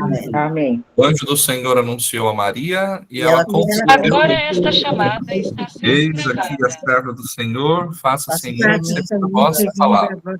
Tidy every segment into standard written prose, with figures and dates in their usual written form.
Amém. Amém. O anjo do Senhor anunciou a Maria e E ela ela concebeu. Agora esta chamada está sendo Eis aqui a gravada. serva do Senhor, faça-se em mim Faça-se segundo a vossa palavra.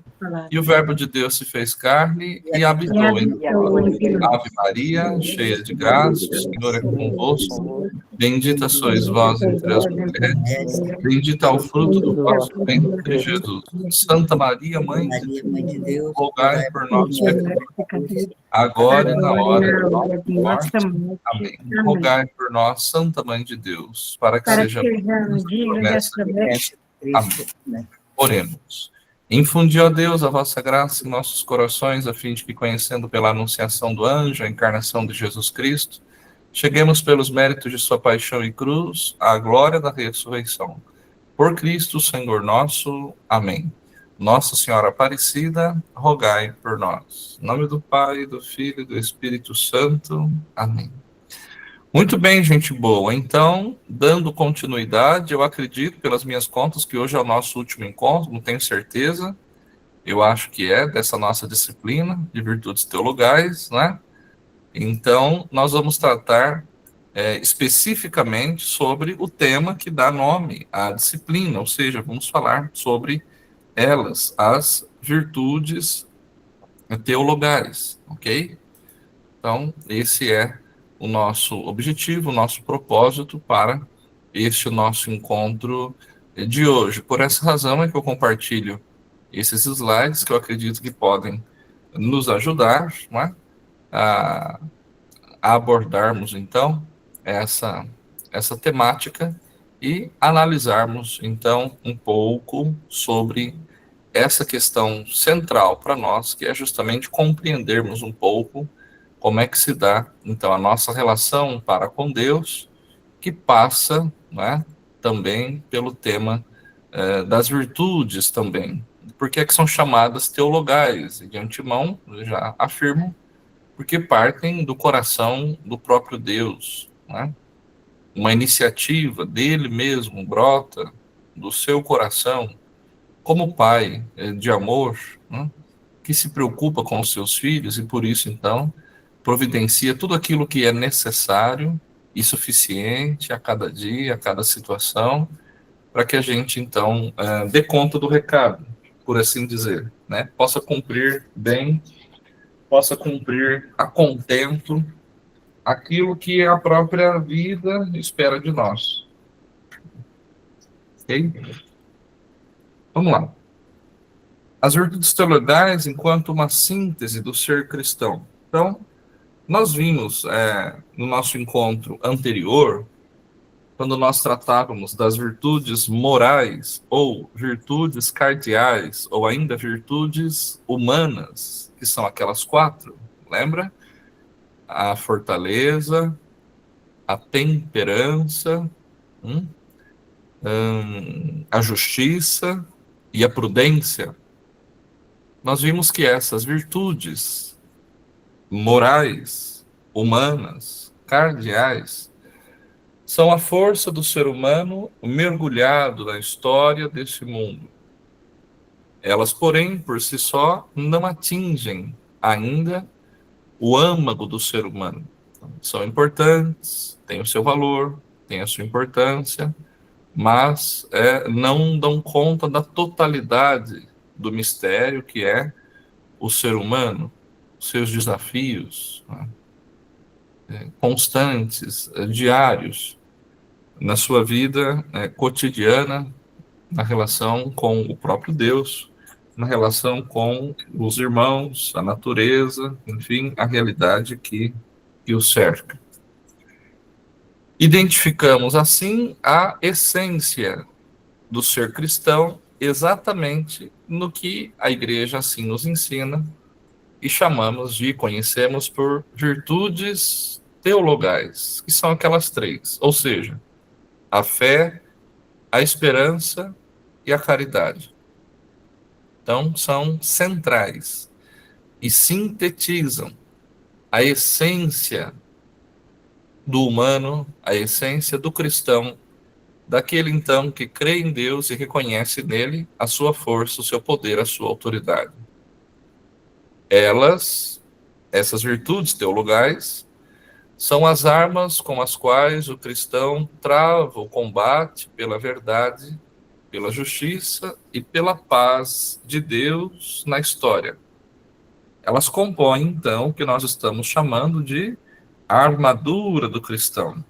E o verbo de Deus se fez carne e habitou entre nós. Ave Maria, cheia de graça, o Senhor é convosco. Bendita sois vós entre as mulheres, bendito é o fruto do vosso ventre, Jesus. Santa Maria, Mãe de Maria, Deus, Mãe de Deus, rogai por nós, nós, pecadores, agora e na hora de nossa morte. Amém. Rogai por nós, Santa Mãe de Deus, para que sejamos promessa de Cristo. Amém. Oremos. Infundi, ó Deus, a vossa graça em nossos corações, a fim de que, conhecendo pela anunciação do anjo a encarnação de Jesus Cristo, cheguemos pelos méritos de sua paixão e cruz à glória da ressurreição. Por Cristo, Senhor nosso. Amém. Nossa Senhora Aparecida, rogai por nós. Em nome do Pai, do Filho e do Espírito Santo. Amém. Muito bem, gente boa. Então, dando continuidade, eu acredito, pelas minhas contas, que hoje é o nosso último encontro, não tenho certeza. Eu acho que é dessa nossa disciplina de virtudes teologais, né? Então, nós vamos tratar especificamente sobre o tema que dá nome à disciplina, ou seja, vamos falar sobre elas, as virtudes teologais, ok? Então, esse é o nosso objetivo, o nosso propósito para este nosso encontro de hoje. Por essa razão é que eu compartilho esses slides que eu acredito que podem nos ajudar, né, a abordarmos, então, essa temática e analisarmos, então, um pouco sobre essa questão central para nós, que é justamente compreendermos um pouco como é que se dá, então, a nossa relação para com Deus, que passa, né, também pelo tema das virtudes também. Por que é que são chamadas teologais? E de antemão, eu já afirmo, porque partem do coração do próprio Deus, né? Uma iniciativa dele mesmo brota do seu coração, como pai de amor, né? Que se preocupa com os seus filhos e por isso, então, providencia tudo aquilo que é necessário e suficiente a cada dia, a cada situação, para que a gente, então, dê conta do recado, por assim dizer, né? Possa cumprir bem, possa cumprir a contento aquilo que a própria vida espera de nós. Ok? Vamos lá. As virtudes teologais enquanto uma síntese do ser cristão. Então, nós vimos no nosso encontro anterior, quando nós tratávamos das virtudes morais, ou virtudes cardeais, ou ainda virtudes humanas, que são aquelas 4, lembra? A fortaleza, a temperança, a justiça e a prudência. Nós vimos que essas virtudes morais, humanas, cardeais, são a força do ser humano mergulhado na história desse mundo. Elas, porém, por si só, não atingem ainda o âmago do ser humano. São importantes, têm o seu valor, têm a sua importância, mas não dão conta da totalidade do mistério que é o ser humano, seus desafios, né, constantes, diários, na sua vida cotidiana, na relação com o próprio Deus, na relação com os irmãos, a natureza, enfim, a realidade que o cerca. Identificamos, assim, a essência do ser cristão exatamente no que a igreja assim nos ensina e conhecemos por virtudes teologais, que são aquelas 3, ou seja, a fé, a esperança e a caridade. Então, são centrais e sintetizam a essência do humano, a essência do cristão, daquele, então, que crê em Deus e reconhece nele a sua força, o seu poder, a sua autoridade. Elas Essas virtudes teologais são as armas com as quais o cristão trava o combate pela verdade, pela justiça e pela paz de Deus na história. Elas compõem, então, o que nós estamos chamando de armadura do cristão.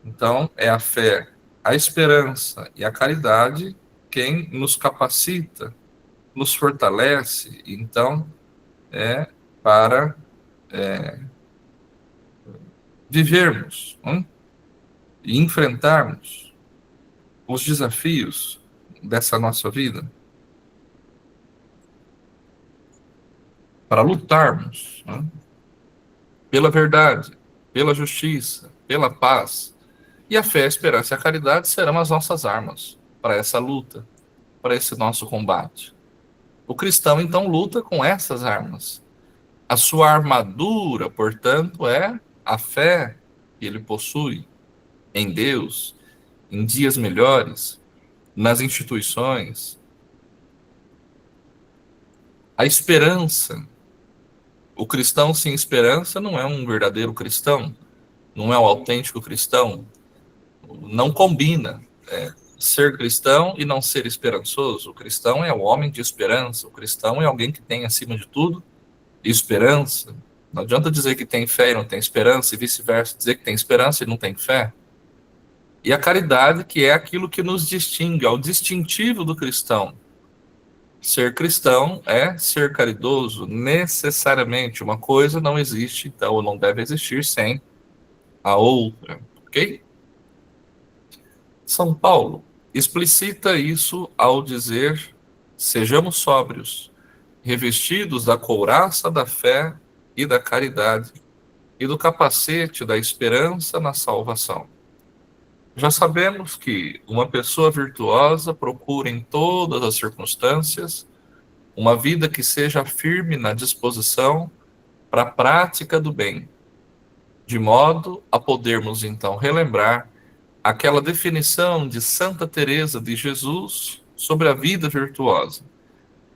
Então, é a fé, a esperança e a caridade quem nos capacita, nos fortalece, então, para vivermos e enfrentarmos os desafios dessa nossa vida, para lutarmos pela verdade, pela justiça, pela paz. E a fé, a esperança e a caridade serão as nossas armas para essa luta, para esse nosso combate. O cristão, então, luta com essas armas. A sua armadura, portanto, é a fé que ele possui em Deus, em dias melhores, nas instituições. A esperança. O cristão sem esperança não é um verdadeiro cristão, não é um autêntico cristão. Não combina ser cristão e não ser esperançoso. O cristão é o homem de esperança. O cristão é alguém que tem, acima de tudo, esperança. Não adianta dizer que tem fé e não tem esperança, e vice-versa, dizer que tem esperança e não tem fé. E a caridade, que é aquilo que nos distingue, é o distintivo do cristão. Ser cristão é ser caridoso, necessariamente. Uma coisa não existe, então, ou não deve existir sem a outra, ok? São Paulo explicita isso ao dizer: sejamos sóbrios, revestidos da couraça da fé e da caridade, e do capacete da esperança na salvação. Já sabemos que uma pessoa virtuosa procura em todas as circunstâncias uma vida que seja firme na disposição para a prática do bem, de modo a podermos então relembrar aquela definição de Santa Teresa de Jesus sobre a vida virtuosa.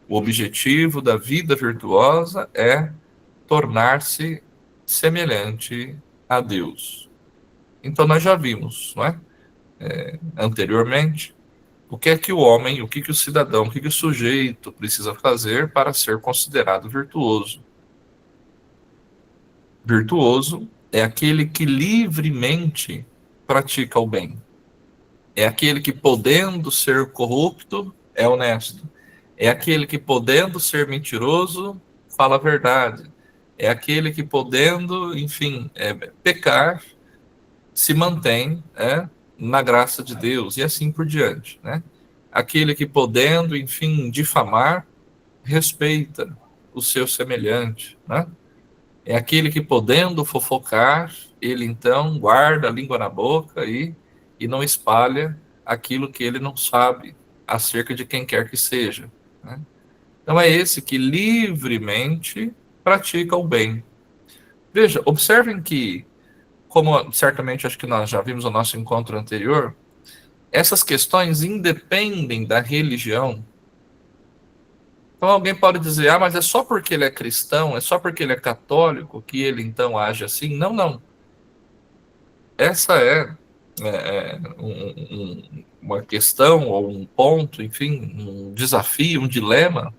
O objetivo da vida virtuosa é tornar-se semelhante a Deus. Então nós já vimos, não é? Anteriormente, o que é que o homem, o que o cidadão, o que o sujeito precisa fazer para ser considerado virtuoso. Virtuoso é aquele que livremente pratica o bem. É aquele que, podendo ser corrupto, é honesto. É aquele que, podendo ser mentiroso, fala a verdade. É aquele que, podendo, enfim, pecar, se mantém na graça de Deus, e assim por diante, né? Aquele que, podendo, enfim, difamar, respeita o seu semelhante, né? É aquele que, podendo fofocar, ele então guarda a língua na boca e não espalha aquilo que ele não sabe acerca de quem quer que seja, né? Então é esse que livremente pratica o bem. Veja, observem que, como certamente acho que nós já vimos no nosso encontro anterior, essas questões independem da religião. Então alguém pode dizer, mas é só porque ele é cristão, é só porque ele é católico que ele então age assim? Não, não. Essa é uma questão ou um ponto, enfim, um desafio, um dilema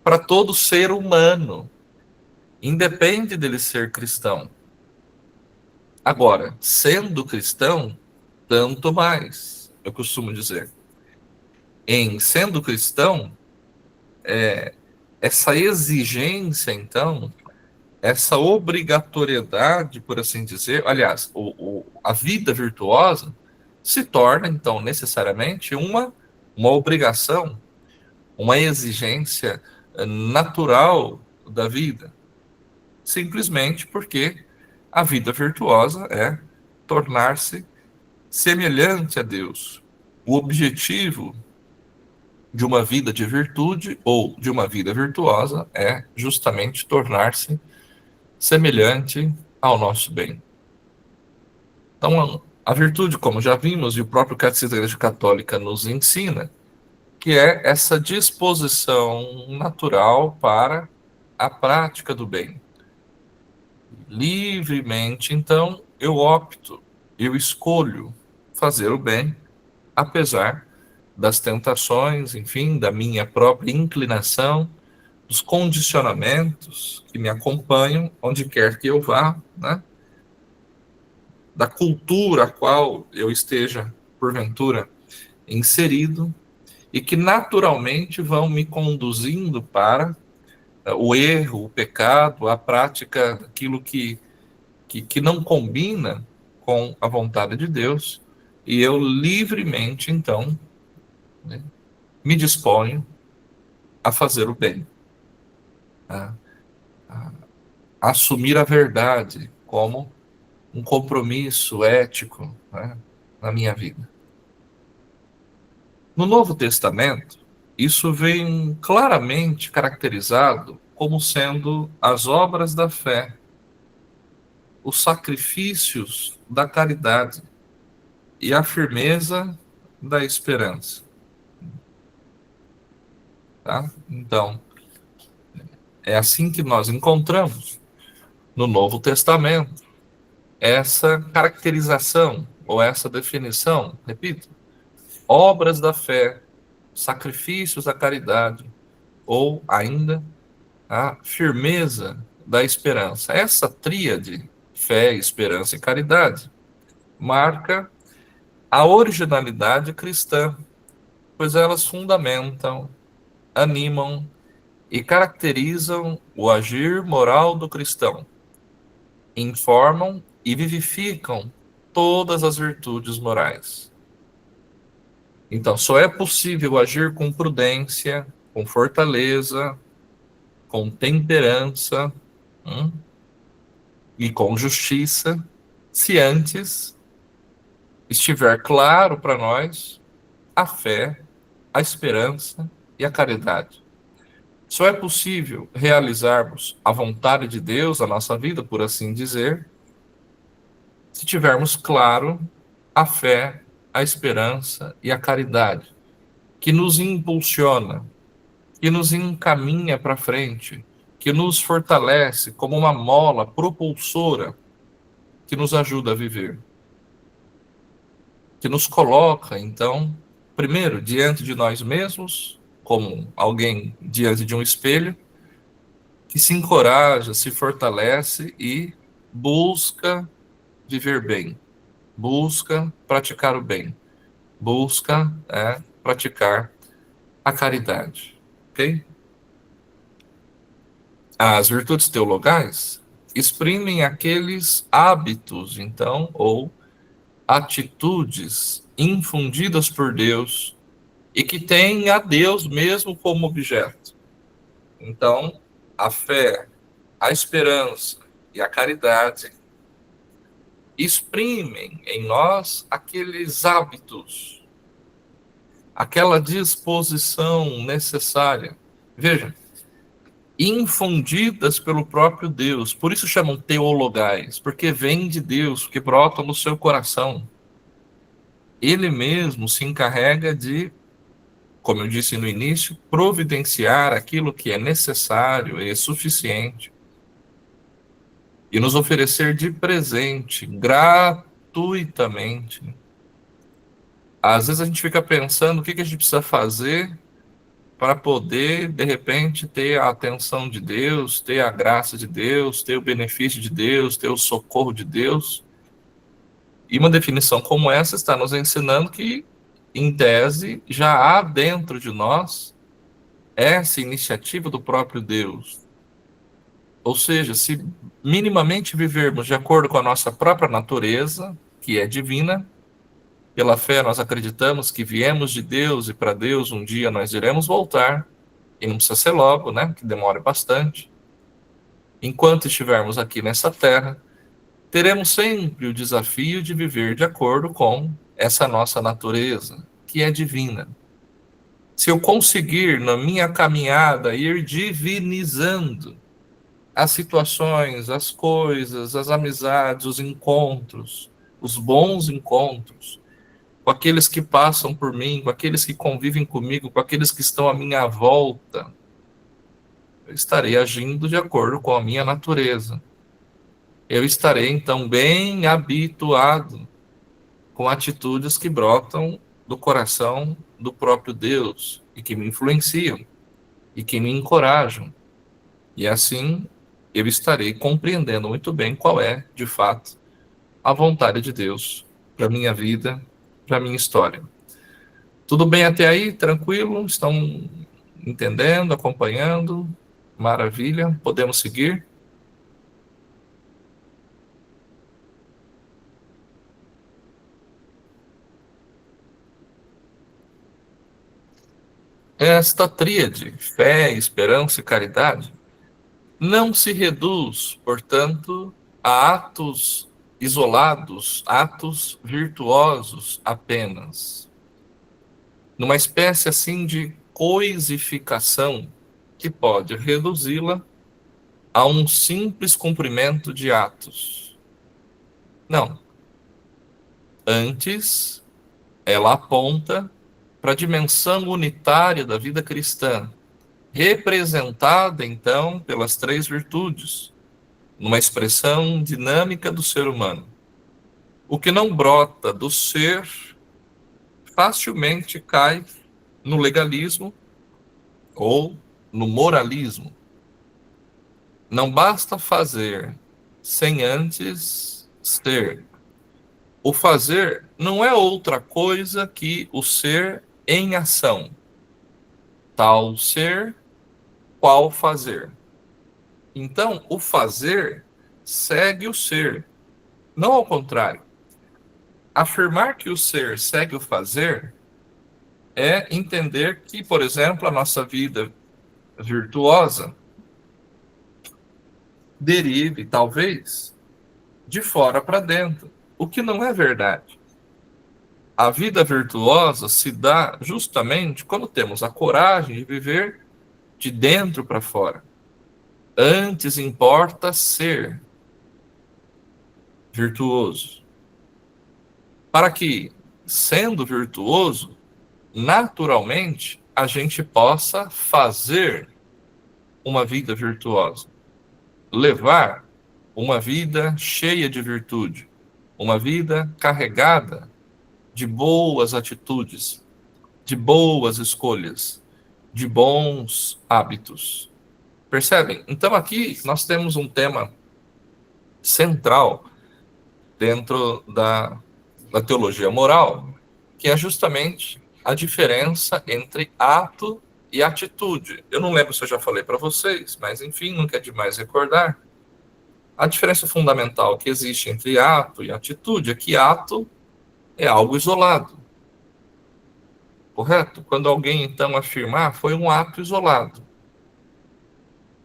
para todo ser humano, independe dele ser cristão. Agora, sendo cristão, tanto mais, eu costumo dizer. Em sendo cristão, essa exigência, então, essa obrigatoriedade, por assim dizer, aliás, a vida virtuosa se torna, então, necessariamente uma obrigação, uma exigência natural da vida, simplesmente porque a vida virtuosa é tornar-se semelhante a Deus. O objetivo de uma vida de virtude ou de uma vida virtuosa é justamente tornar-se semelhante ao nosso bem. Então, a virtude, como já vimos, e o próprio Catecismo da Igreja Católica nos ensina, que é essa disposição natural para a prática do bem. livremente, então, eu opto, eu escolho fazer o bem, apesar das tentações, enfim, da minha própria inclinação, dos condicionamentos que me acompanham onde quer que eu vá, né? Da cultura a qual eu esteja, porventura, inserido, e que naturalmente vão me conduzindo para o erro, o pecado, a prática daquilo que não combina com a vontade de Deus, e eu livremente, então, né, me disponho a fazer o bem, a, a assumir a verdade como um compromisso ético, né, na minha vida. No Novo Testamento, isso vem claramente caracterizado como sendo as obras da fé, os sacrifícios da caridade e a firmeza da esperança. Tá? Então, é assim que nós encontramos no Novo Testamento essa caracterização ou essa definição, repito, obras da fé, sacrifícios da caridade ou ainda a firmeza da esperança. Essa tríade, fé, esperança e caridade, marca a originalidade cristã, pois elas fundamentam, animam e caracterizam o agir moral do cristão, informam e vivificam todas as virtudes morais. Então, só é possível agir com prudência, com fortaleza, com temperança, e com justiça, se antes estiver claro para nós a fé, a esperança e a caridade. Só é possível realizarmos a vontade de Deus na nossa vida, por assim dizer, se tivermos claro a fé, a esperança e a caridade, que nos impulsiona, que nos encaminha para frente, que nos fortalece como uma mola propulsora que nos ajuda a viver. Que nos coloca, então, primeiro, diante de nós mesmos, como alguém diante de um espelho, que se encoraja, se fortalece e busca viver bem, busca praticar o bem, busca praticar a caridade, ok? As virtudes teologais exprimem aqueles hábitos, então, ou atitudes infundidas por Deus e que têm a Deus mesmo como objeto. Então, a fé, a esperança e a caridade exprimem em nós aqueles hábitos, aquela disposição necessária. Veja, infundidas pelo próprio Deus. Por isso chamam teologais, porque vem de Deus, que brota no seu coração. Ele mesmo se encarrega de, como eu disse no início, providenciar aquilo que é necessário e suficiente e nos oferecer de presente, gratuitamente. Às vezes a gente fica pensando o que a gente precisa fazer para poder, de repente, ter a atenção de Deus, ter a graça de Deus, ter o benefício de Deus, ter o socorro de Deus. E uma definição como essa está nos ensinando que, em tese, já há dentro de nós essa iniciativa do próprio Deus. Ou seja, se minimamente vivermos de acordo com a nossa própria natureza, que é divina, pela fé nós acreditamos que viemos de Deus e para Deus um dia nós iremos voltar, e não precisa ser logo, né? Que demore bastante. Enquanto estivermos aqui nessa terra, teremos sempre o desafio de viver de acordo com essa nossa natureza, que é divina. Se eu conseguir, na minha caminhada, ir divinizando as situações, as coisas, as amizades, os encontros, os bons encontros, com aqueles que passam por mim, com aqueles que convivem comigo, com aqueles que estão à minha volta, eu estarei agindo de acordo com a minha natureza. eu estarei então bem habituado com atitudes que brotam do coração do próprio Deus e que me influenciam e que me encorajam. E assim eu estarei compreendendo muito bem qual é, de fato, a vontade de Deus para minha vida, para minha história. Tudo bem até aí? Tranquilo? Estão entendendo, acompanhando? Maravilha. Podemos seguir? Esta tríade, fé, esperança e caridade, não se reduz, portanto, a atos isolados, atos virtuosos apenas. Numa espécie assim de coisificação que pode reduzi-la a um simples cumprimento de atos. Não. Antes, ela aponta para a dimensão unitária da vida cristã, representada então pelas três virtudes, numa expressão dinâmica do ser humano. O que não brota do ser facilmente cai no legalismo ou no moralismo. Não basta fazer sem antes ser. O fazer não é outra coisa que o ser em ação. Tal ser, qual fazer. Então, o fazer segue o ser, não ao contrário. Afirmar que o ser segue o fazer é entender que, por exemplo, a nossa vida virtuosa derive, talvez, de fora para dentro, o que não é verdade. A vida virtuosa se dá justamente quando temos a coragem de viver de dentro para fora. Antes importa ser virtuoso. Para que, sendo virtuoso, naturalmente a gente possa fazer uma vida virtuosa, levar uma vida cheia de virtude, uma vida carregada de boas atitudes, de boas escolhas, de bons hábitos. Percebem? Então aqui nós temos um tema central dentro da teologia moral, que é justamente a diferença entre ato e atitude. Eu não lembro se eu já falei para vocês, mas enfim, nunca é demais recordar. A diferença fundamental que existe entre ato e atitude é que ato é algo isolado. Correto? Quando alguém então afirmar, foi um ato isolado.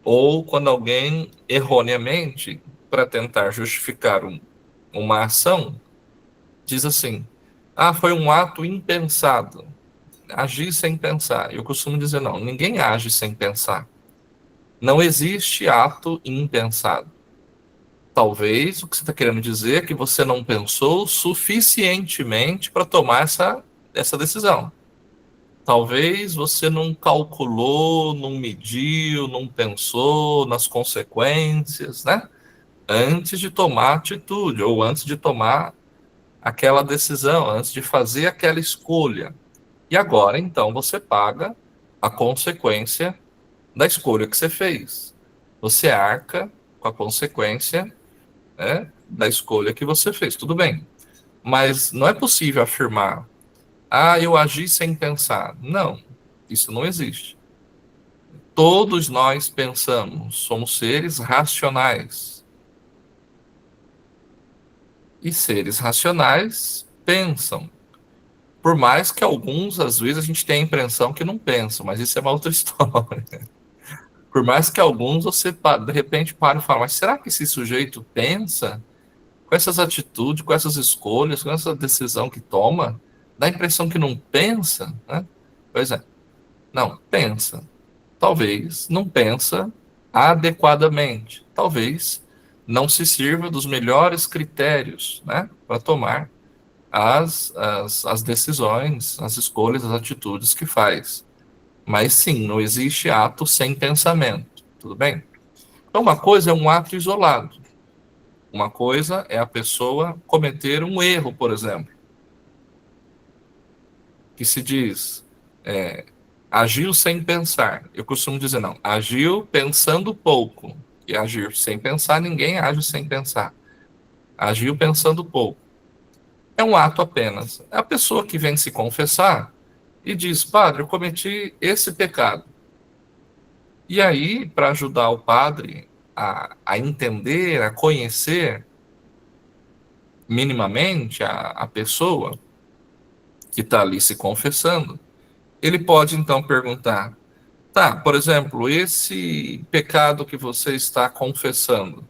Ou quando alguém erroneamente, para tentar justificar uma ação, diz assim: ah, foi um ato impensado. Agir sem pensar. Eu costumo dizer, não, ninguém age sem pensar. Não existe ato impensado. Talvez o que você está querendo dizer é que você não pensou suficientemente para tomar essa decisão. Talvez você não calculou, não mediu, não pensou nas consequências, né? Antes de tomar atitude, ou antes de tomar aquela decisão, antes de fazer aquela escolha. E agora, então, você paga a consequência da escolha que você fez. Você arca com a consequência, né, da escolha que você fez. Tudo bem. Mas não é possível afirmar, ah, eu agi sem pensar. Não, isso não existe. Todos nós pensamos, somos seres racionais. E seres racionais pensam. Por mais que alguns, às vezes, a gente tenha a impressão que não pensam, mas isso é uma outra história. Por mais que alguns você, de repente, pare e fale, mas será que esse sujeito pensa? Com essas atitudes, com essas escolhas, com essa decisão que toma, dá a impressão que não pensa, né? Pois é, não, pensa. Talvez não pensa adequadamente. Talvez não se sirva dos melhores critérios, né, para tomar as decisões, as escolhas, as atitudes que faz. Mas sim, não existe ato sem pensamento, tudo bem? Então, uma coisa é um ato isolado. Uma coisa é a pessoa cometer um erro, por exemplo, que se diz agiu sem pensar. Eu costumo dizer, não, agiu pensando pouco. E agir sem pensar, ninguém age sem pensar. Agiu pensando pouco. É um ato apenas. É a pessoa que vem se confessar e diz, padre, eu cometi esse pecado. E aí, para ajudar o padre a entender, a conhecer minimamente a pessoa que está ali se confessando, ele pode então perguntar: tá, por exemplo, esse pecado que você está confessando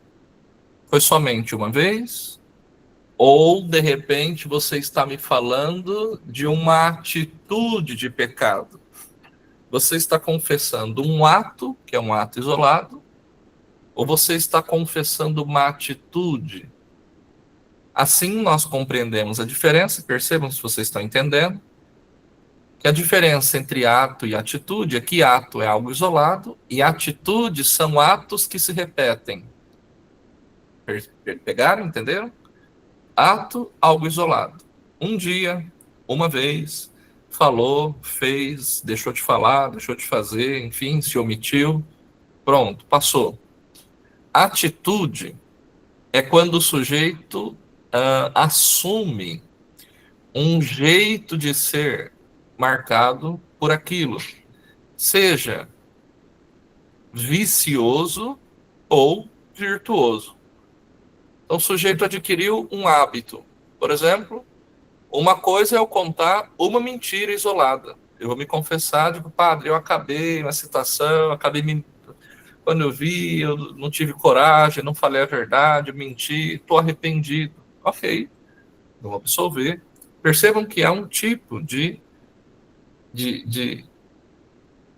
foi somente uma vez? Ou, de repente, você está me falando de uma atitude de pecado? Você está confessando um ato, que é um ato isolado, ou você está confessando uma atitude? Assim nós compreendemos a diferença, percebam se vocês estão entendendo, que a diferença entre ato e atitude é que ato é algo isolado e atitude são atos que se repetem. Pegaram, entenderam? Ato, algo isolado. Um dia, uma vez, falou, fez, deixou de falar, deixou de fazer, enfim, se omitiu, pronto, passou. Atitude é quando o sujeito assume um jeito de ser marcado por aquilo, seja vicioso ou virtuoso. Então, o sujeito adquiriu um hábito. Por exemplo, uma coisa é eu contar uma mentira isolada. Eu vou me confessar, digo, padre, eu acabei na citação, quando eu vi, eu não tive coragem, não falei a verdade, menti, estou arrependido. Ok, eu vou absolver. Percebam que há um tipo de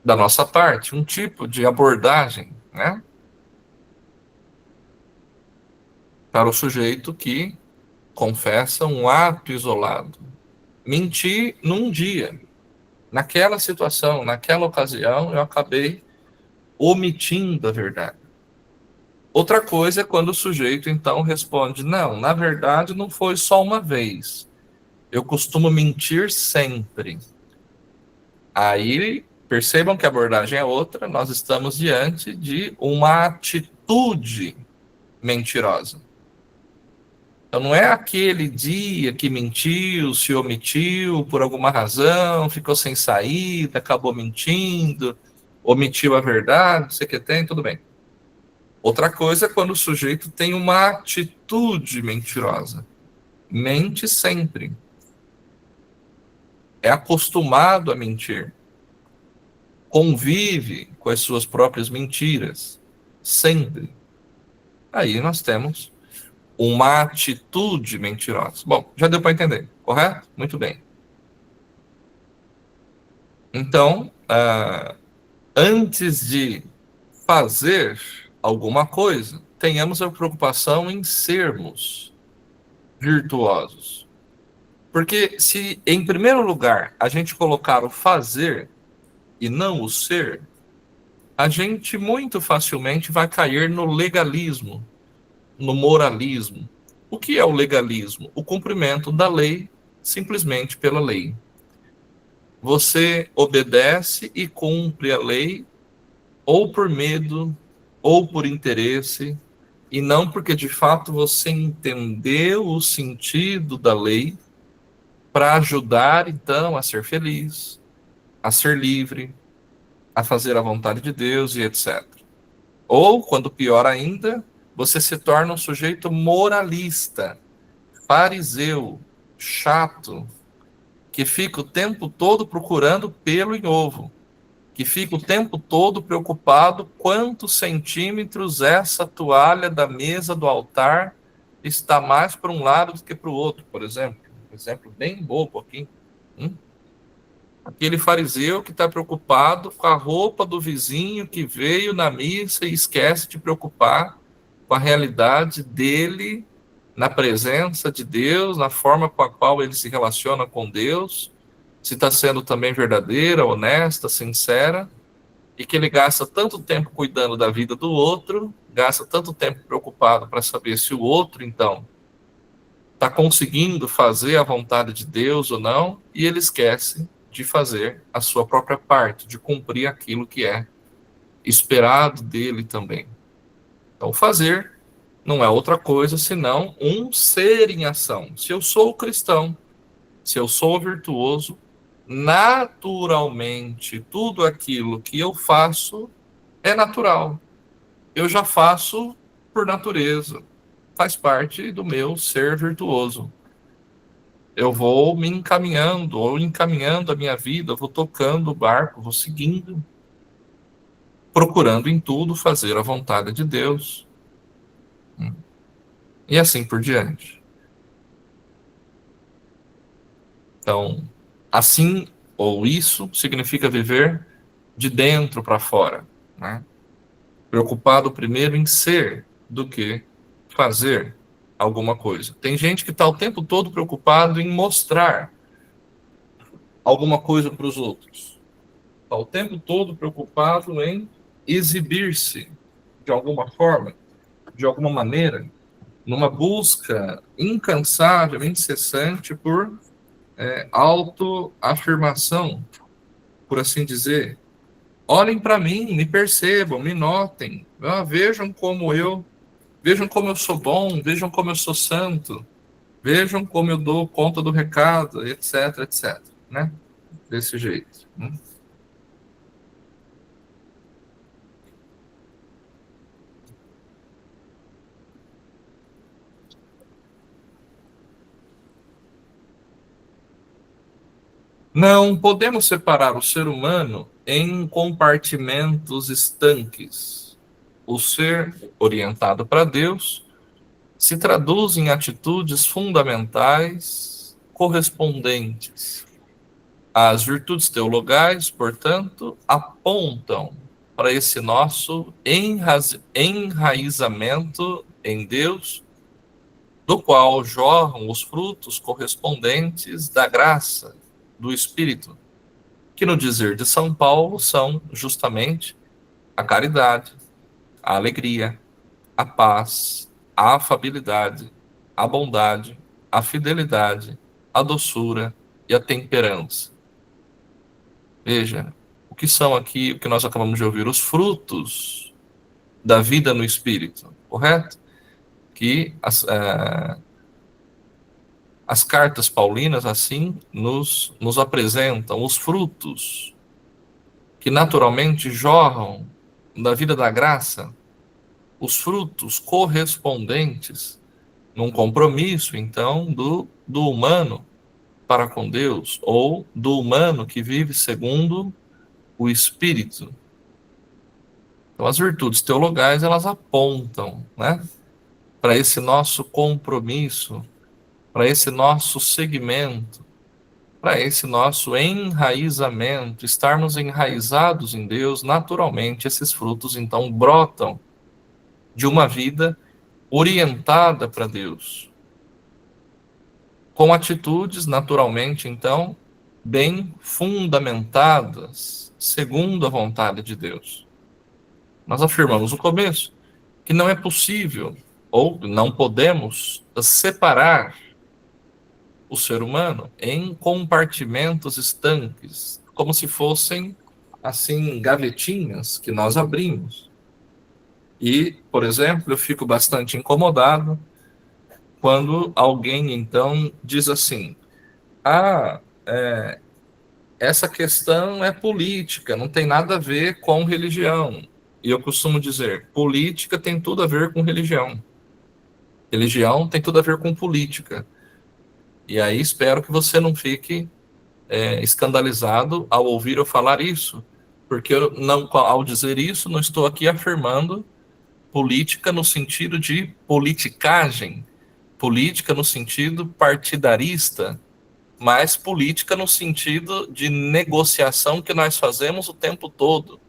da nossa parte, um tipo de abordagem, né? Para o sujeito que confessa um ato isolado. Mentir num dia. Naquela situação, naquela ocasião, eu acabei omitindo a verdade. Outra coisa é quando o sujeito, então, responde, não, na verdade, não foi só uma vez. Eu costumo mentir sempre. Aí, percebam que a abordagem é outra, nós estamos diante de uma atitude mentirosa. Então, não é aquele dia que mentiu, se omitiu por alguma razão, ficou sem saída, acabou mentindo, omitiu a verdade, não sei o que tem, tudo bem. Outra coisa é quando o sujeito tem uma atitude mentirosa. Mente sempre. É acostumado a mentir. Convive com as suas próprias mentiras. Sempre. Aí nós temos uma atitude mentirosa. Bom, já deu para entender, correto? Muito bem. Então, antes de fazer alguma coisa, tenhamos a preocupação em sermos virtuosos. Porque se, em primeiro lugar, a gente colocar o fazer e não o ser, a gente muito facilmente vai cair no legalismo, no moralismo. O que é o legalismo? O cumprimento da lei simplesmente pela lei. Você obedece e cumpre a lei ou por medo, ou por interesse, e não porque de fato você entendeu o sentido da lei para ajudar então a ser feliz, a ser livre, a fazer a vontade de Deus e etc. Ou, quando pior ainda, você se torna um sujeito moralista, fariseu, chato, que fica o tempo todo procurando pelo em ovo, que fica o tempo todo preocupado quantos centímetros essa toalha da mesa do altar está mais para um lado do que para o outro, por exemplo. Um exemplo bem bobo aqui. Aquele fariseu que está preocupado com a roupa do vizinho que veio na missa e esquece de preocupar com a realidade dele na presença de Deus, na forma com a qual ele se relaciona com Deus, se está sendo também verdadeira, honesta, sincera. e que ele gasta tanto tempo cuidando da vida do outro, gasta tanto tempo preocupado para saber se o outro, então, está conseguindo fazer a vontade de Deus ou não, e ele esquece de fazer a sua própria parte, de cumprir aquilo que é esperado dele também. Então, fazer não é outra coisa senão um ser em ação. Se eu sou cristão, se eu sou virtuoso, naturalmente, tudo aquilo que eu faço é natural. Eu já faço por natureza. Faz parte do meu ser virtuoso. Eu vou me encaminhando, ou encaminhando a minha vida, vou tocando o barco, vou seguindo, procurando em tudo fazer a vontade de Deus. E assim por diante. Então, assim ou isso significa viver de dentro para fora, né? Preocupado primeiro em ser do que fazer alguma coisa. Tem gente que está o tempo todo preocupado em mostrar alguma coisa para os outros. Está o tempo todo preocupado em exibir-se de alguma forma, de alguma maneira, numa busca incansável, incessante por autoafirmação, por assim dizer. Olhem para mim, me percebam, me notem, vejam como eu sou bom, vejam como eu sou santo, vejam como eu dou conta do recado, etc, etc, né? Desse jeito. Não podemos separar o ser humano em compartimentos estanques. O ser orientado para Deus se traduz em atitudes fundamentais correspondentes. As virtudes teologais, portanto, apontam para esse nosso enraizamento em Deus, do qual jorram os frutos correspondentes da graça do Espírito, que no dizer de São Paulo são justamente a caridade, a alegria, a paz, a afabilidade, a bondade, a fidelidade, a doçura e a temperança. Veja, o que são aqui, o que nós acabamos de ouvir, os frutos da vida no Espírito, correto? Que as cartas paulinas, assim, nos apresentam os frutos que naturalmente jorram da vida da graça, os frutos correspondentes num compromisso, então, do humano para com Deus, ou do humano que vive segundo o Espírito. Então, as virtudes teologais, elas apontam, né, para esse nosso compromisso, para esse nosso segmento, para esse nosso enraizamento, estarmos enraizados em Deus. Naturalmente, esses frutos, então, brotam de uma vida orientada para Deus, com atitudes, naturalmente, então, bem fundamentadas, segundo a vontade de Deus. Nós afirmamos no começo que não é possível, ou não podemos, separar o ser humano em compartimentos estanques, como se fossem, assim, gavetinhas que nós abrimos. E, por exemplo, eu fico bastante incomodado quando alguém, então, diz assim, essa questão é política, não tem nada a ver com religião. E eu costumo dizer, política tem tudo a ver com religião. Religião tem tudo a ver com política. E aí espero que você não fique escandalizado ao ouvir eu falar isso, porque eu não, ao dizer isso, não estou aqui afirmando política no sentido de politicagem, política no sentido partidarista, mas política no sentido de negociação que nós fazemos o tempo todo.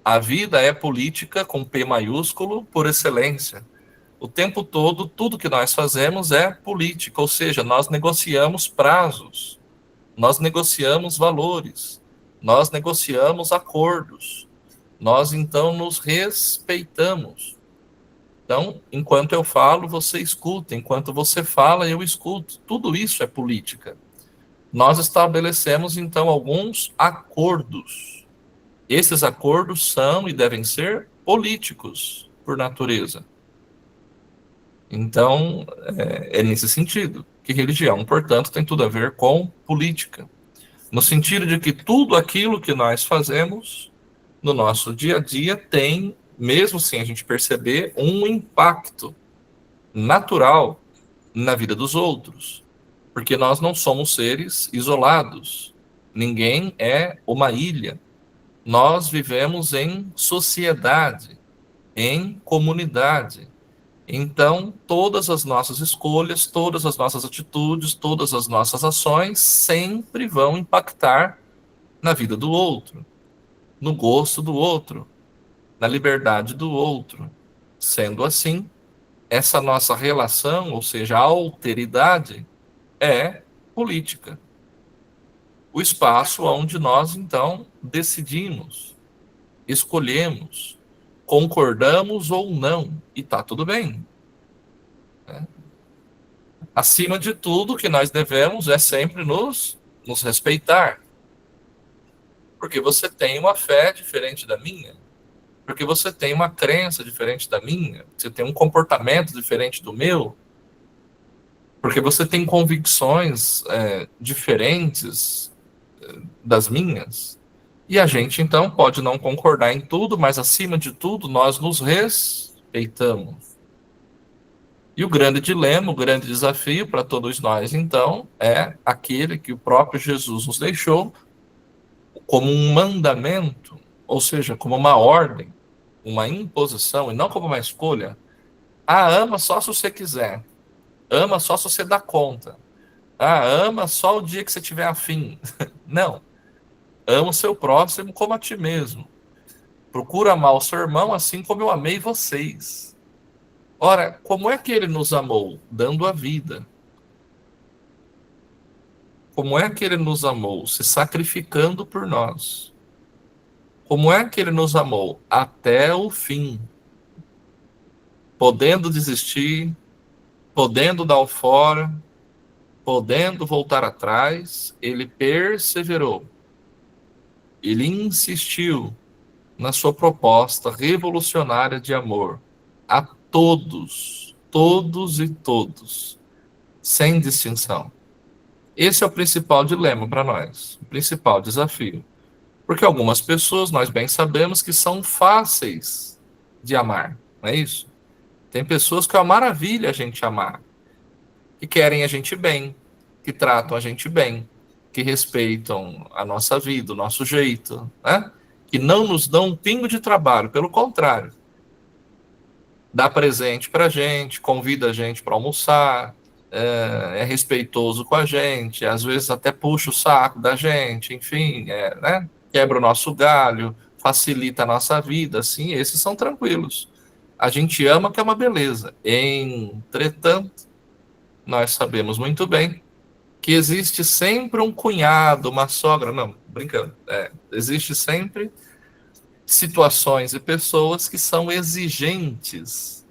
A vida é política com P maiúsculo por excelência. O tempo todo, tudo que nós fazemos é política, ou seja, nós negociamos prazos, nós negociamos valores, nós negociamos acordos, Nós, então, nos respeitamos. Então, enquanto eu falo, você escuta. Enquanto você fala, eu escuto. Tudo isso é política. Nós estabelecemos, então, alguns acordos. Esses acordos são e devem ser políticos, por natureza. Então, é nesse sentido que religião, portanto, tem tudo a ver com política. No sentido de que tudo aquilo que nós fazemos no nosso dia a dia tem, mesmo sem a gente perceber, um impacto natural na vida dos outros. Porque nós não somos seres isolados. Ninguém é uma ilha. Nós vivemos em sociedade, em comunidade. Então, todas as nossas escolhas, todas as nossas atitudes, todas as nossas ações sempre vão impactar na vida do outro, no gosto do outro, na liberdade do outro. Sendo assim, essa nossa relação, ou seja, a alteridade, é política. O espaço onde nós, então, decidimos, escolhemos, concordamos ou não, e está tudo bem. Né? Acima de tudo, o que nós devemos é sempre nos respeitar. Porque você tem uma fé diferente da minha, porque você tem uma crença diferente da minha, você tem um comportamento diferente do meu, porque você tem convicções diferentes das minhas. E a gente, então, pode não concordar em tudo, mas, acima de tudo, nós nos respeitamos. E o grande dilema, o grande desafio para todos nós, então, é aquele que o próprio Jesus nos deixou como um mandamento, ou seja, como uma ordem, uma imposição, e não como uma escolha. Ah, ama só se você quiser. Ama só se você dá conta. Ah, ama só o dia que você tiver afim. Não. Ama o seu próximo como a ti mesmo. Procura amar o seu irmão assim como eu amei vocês. Ora, como é que ele nos amou? Dando a vida. Como é que ele nos amou? Se sacrificando por nós. Como é que ele nos amou? Até o fim. Podendo desistir, podendo dar o fora, podendo voltar atrás, ele perseverou. Ele insistiu na sua proposta revolucionária de amor a todos, todos e todos, sem distinção. Esse é o principal dilema para nós, o principal desafio. Porque algumas pessoas, nós bem sabemos que são fáceis de amar, não é isso? Tem pessoas que é uma maravilha a gente amar, que querem a gente bem, que tratam a gente bem, que respeitam a nossa vida, o nosso jeito, né? Que não nos dão um pingo de trabalho, pelo contrário. Dá presente para a gente, convida a gente para almoçar, é respeitoso com a gente, às vezes até puxa o saco da gente, enfim, né? Quebra o nosso galho, facilita a nossa vida, assim, esses são tranquilos. A gente ama, que é uma beleza. Entretanto, nós sabemos muito bem que existe sempre um cunhado, uma sogra, não, brincando, existe sempre situações e pessoas que são exigentes,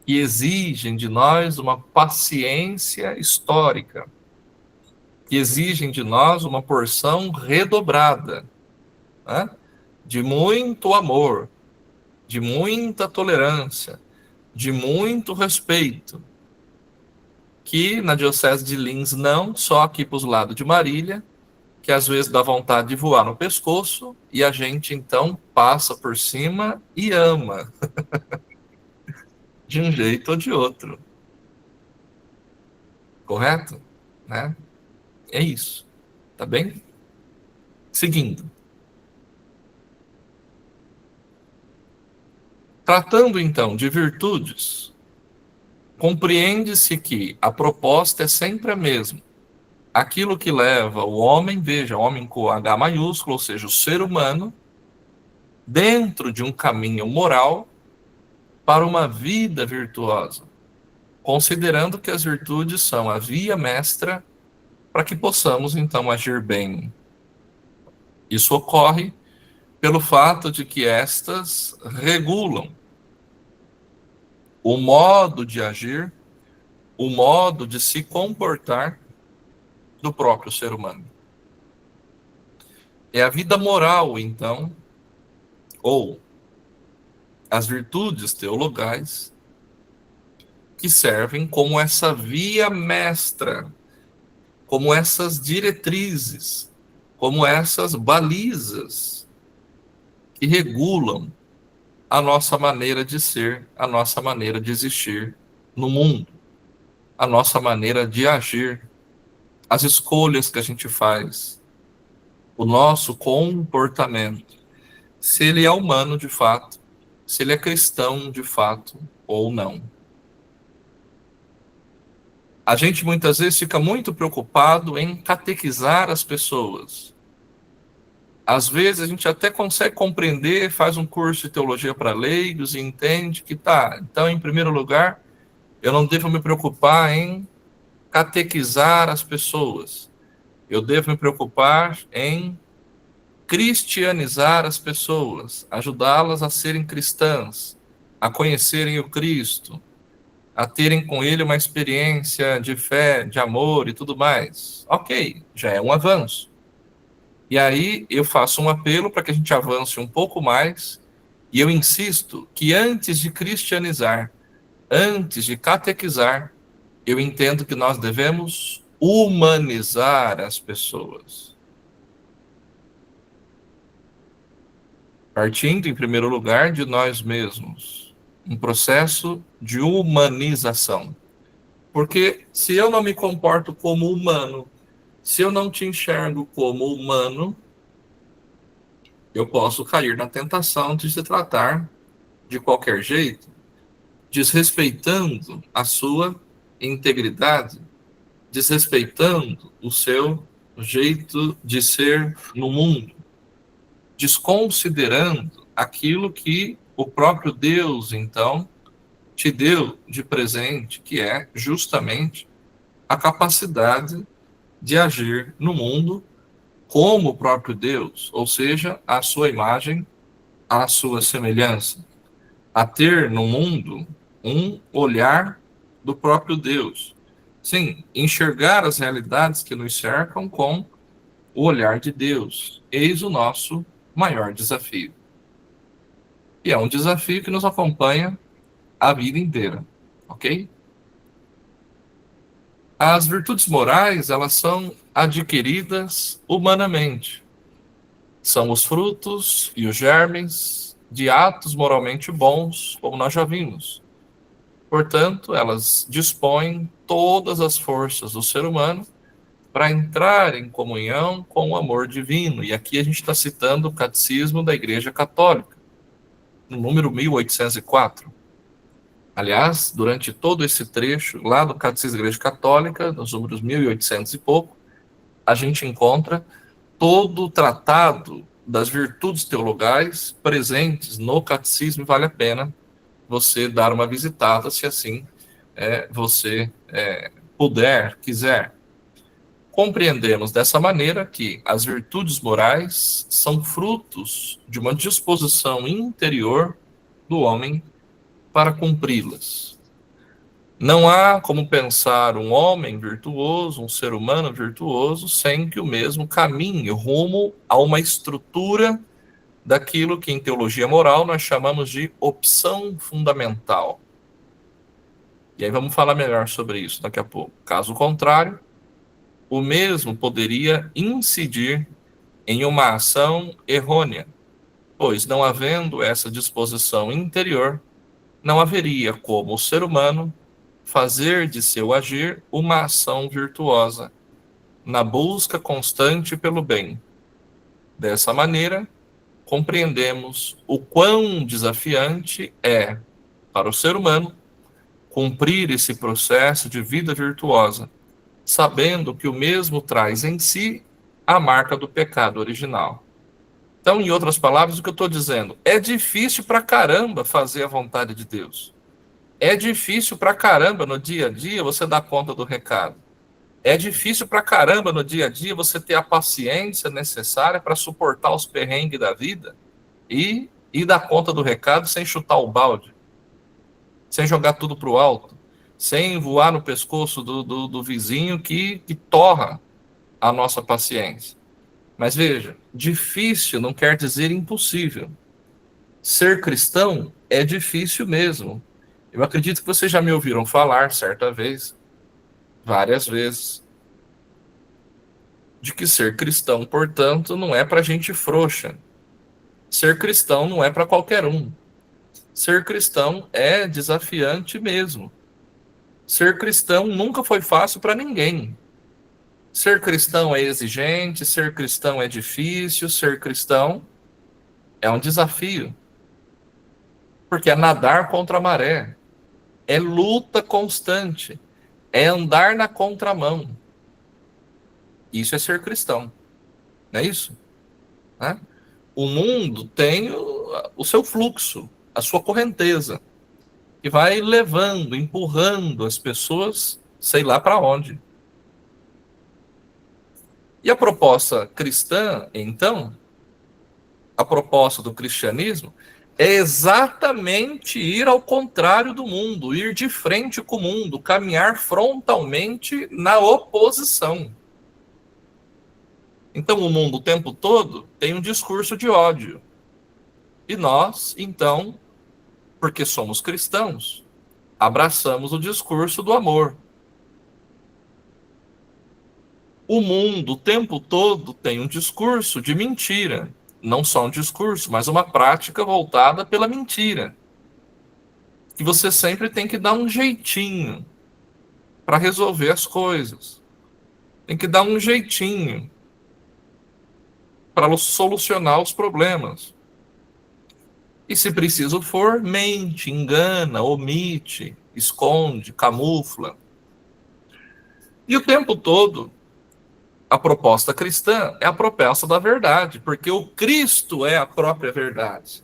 que exigem de nós uma paciência histórica, que exigem de nós uma porção redobrada, né? De muito amor, de muita tolerância, de muito respeito, que na Diocese de Lins não, só aqui para os lados de Marília, que às vezes dá vontade de voar no pescoço, e a gente então passa por cima e ama, de um jeito ou de outro. Correto? Né? É isso. Tá bem? Seguindo. Tratando então de virtudes, compreende-se que a proposta é sempre a mesma. Aquilo que leva o homem, veja, homem com H maiúsculo, ou seja, o ser humano, dentro de um caminho moral para uma vida virtuosa, considerando que as virtudes são a via mestra para que possamos então agir bem. Isso ocorre pelo fato de que estas regulam o modo de agir, o modo de se comportar do próprio ser humano. É a vida moral, então, ou as virtudes teologais, que servem como essa via mestra, como essas diretrizes, como essas balizas que regulam a nossa maneira de ser, a nossa maneira de existir no mundo, a nossa maneira de agir, as escolhas que a gente faz, o nosso comportamento, se ele é humano de fato, se ele é cristão de fato ou não. A gente muitas vezes fica muito preocupado em catequizar as pessoas. Às vezes a gente até consegue compreender, faz um curso de teologia para leigos e entende que tá, então em primeiro lugar, eu não devo me preocupar em catequizar as pessoas. Eu devo me preocupar em cristianizar as pessoas, ajudá-las a serem cristãs, a conhecerem o Cristo, a terem com ele uma experiência de fé, de amor e tudo mais. Ok, já é um avanço. E aí eu faço um apelo para que a gente avance um pouco mais, e eu insisto que antes de cristianizar, antes de catequizar, eu entendo que nós devemos humanizar as pessoas. Partindo, em primeiro lugar, de nós mesmos. Um processo de humanização. Porque se eu não me comporto como humano, se eu não te enxergo como humano, eu posso cair na tentação de se tratar de qualquer jeito, desrespeitando a sua integridade, desrespeitando o seu jeito de ser no mundo, desconsiderando aquilo que o próprio Deus, então, te deu de presente, que é justamente a capacidade de agir no mundo como o próprio Deus, ou seja, a sua imagem, a sua semelhança, a ter no mundo um olhar do próprio Deus. Sim, enxergar as realidades que nos cercam com o olhar de Deus. Eis o nosso maior desafio. E é um desafio que nos acompanha a vida inteira, ok? As virtudes morais, elas são adquiridas humanamente. São os frutos e os germes de atos moralmente bons, como nós já vimos. Portanto, elas dispõem todas as forças do ser humano para entrar em comunhão com o amor divino. E aqui a gente está citando o Catecismo da Igreja Católica, no número 1804. Aliás, durante todo esse trecho, lá no Catecismo da Igreja Católica, nos números 1800 e pouco, a gente encontra todo o tratado das virtudes teologais presentes no Catecismo, e vale a pena você dar uma visitada, se assim você puder, quiser. Compreendemos dessa maneira que as virtudes morais são frutos de uma disposição interior do homem para cumpri-las. Não há como pensar um homem virtuoso, um ser humano virtuoso, sem que o mesmo caminhe rumo a uma estrutura daquilo que em teologia moral nós chamamos de opção fundamental. E aí vamos falar melhor sobre isso daqui a pouco. Caso contrário, o mesmo poderia incidir em uma ação errônea, pois não havendo essa disposição interior, não haveria como o ser humano fazer de seu agir uma ação virtuosa, na busca constante pelo bem. Dessa maneira, compreendemos o quão desafiante é, para o ser humano, cumprir esse processo de vida virtuosa, sabendo que o mesmo traz em si a marca do pecado original. Então, em outras palavras, o que eu estou dizendo, é difícil pra caramba fazer a vontade de Deus. É difícil pra caramba no dia a dia você dar conta do recado. É difícil pra caramba no dia a dia você ter a paciência necessária para suportar os perrengues da vida. e dar conta do recado sem chutar o balde, sem jogar tudo para o alto, sem voar no pescoço do vizinho que torra a nossa paciência. Mas veja, difícil não quer dizer impossível. Ser cristão é difícil mesmo. Eu acredito que vocês já me ouviram falar certa vez, várias vezes, de que ser cristão, portanto, não é para gente frouxa. Ser cristão não é para qualquer um. Ser cristão é desafiante mesmo. Ser cristão nunca foi fácil para ninguém. Ser cristão é exigente, ser cristão é difícil, ser cristão é um desafio. Porque é nadar contra a maré, é luta constante, é andar na contramão. Isso é ser cristão, não é isso? Né? O mundo tem o seu fluxo, a sua correnteza, que vai levando, empurrando as pessoas, sei lá para onde. E a proposta cristã, então, a proposta do cristianismo, é exatamente ir ao contrário do mundo, ir de frente com o mundo, caminhar frontalmente na oposição. Então, o mundo o tempo todo tem um discurso de ódio. E nós, então, porque somos cristãos, abraçamos o discurso do amor. O mundo o tempo todo tem um discurso de mentira. Não só um discurso, mas uma prática voltada pela mentira. Que você sempre tem que dar um jeitinho para resolver as coisas. Tem que dar um jeitinho para solucionar os problemas. E se preciso for, mente, engana, omite, esconde, camufla. E o tempo todo, a proposta cristã é a proposta da verdade, porque o Cristo é a própria verdade.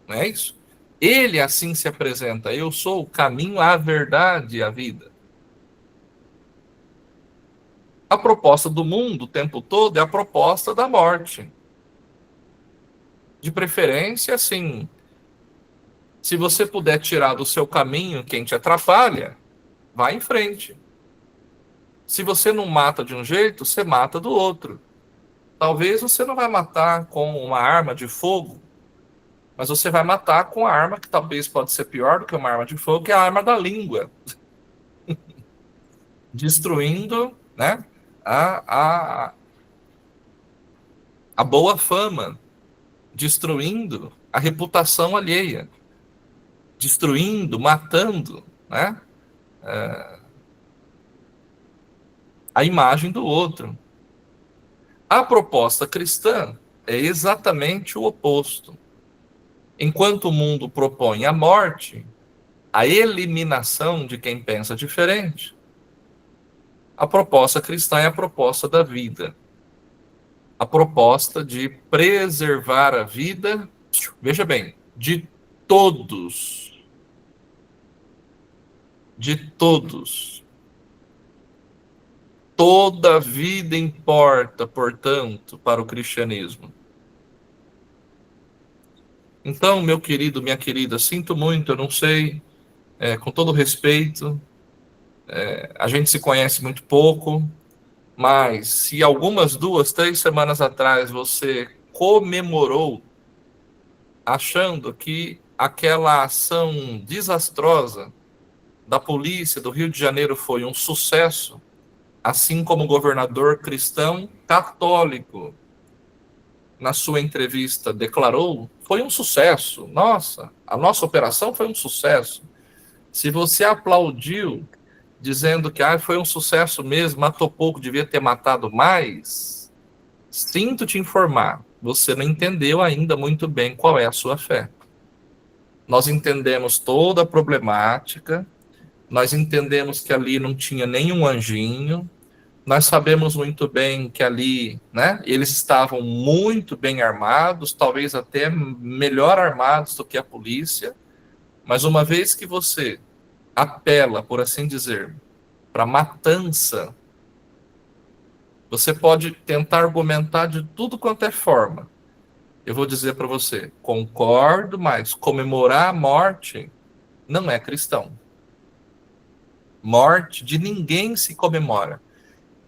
Não é isso? Ele assim se apresenta. Eu sou o caminho, a verdade e a vida. A proposta do mundo o tempo todo é a proposta da morte. De preferência, assim, se você puder tirar do seu caminho quem te atrapalha, vá em frente. Se você não mata de um jeito, você mata do outro. Talvez você não vai matar com uma arma de fogo, mas você vai matar com a arma que talvez pode ser pior do que uma arma de fogo, que é a arma da língua. Destruindo, né, a boa fama, destruindo a reputação alheia, destruindo, matando, né, a imagem do outro. A proposta cristã é exatamente o oposto. Enquanto o mundo propõe a morte, a eliminação de quem pensa diferente, a proposta cristã é a proposta da vida. A proposta de preservar a vida, veja bem, de todos. De todos. Toda vida importa, portanto, para o cristianismo. Então, meu querido, minha querida, sinto muito, eu não sei, com todo respeito, a gente se conhece muito pouco, mas se algumas 2, 3 semanas atrás você comemorou achando que aquela ação desastrosa da polícia do Rio de Janeiro foi um sucesso, assim como o governador cristão católico, na sua entrevista, declarou, foi um sucesso. Nossa, a nossa operação foi um sucesso. Se você aplaudiu, dizendo que foi um sucesso mesmo, matou pouco, devia ter matado mais, sinto te informar, você não entendeu ainda muito bem qual é a sua fé. Nós entendemos toda a problemática, nós entendemos que ali não tinha nenhum anjinho, nós sabemos muito bem que ali, né, eles estavam muito bem armados, talvez até melhor armados do que a polícia, mas uma vez que você apela, por assim dizer, para matança, você pode tentar argumentar de tudo quanto é forma, eu vou dizer para você, concordo, mas comemorar a morte não é cristão. Morte de ninguém se comemora.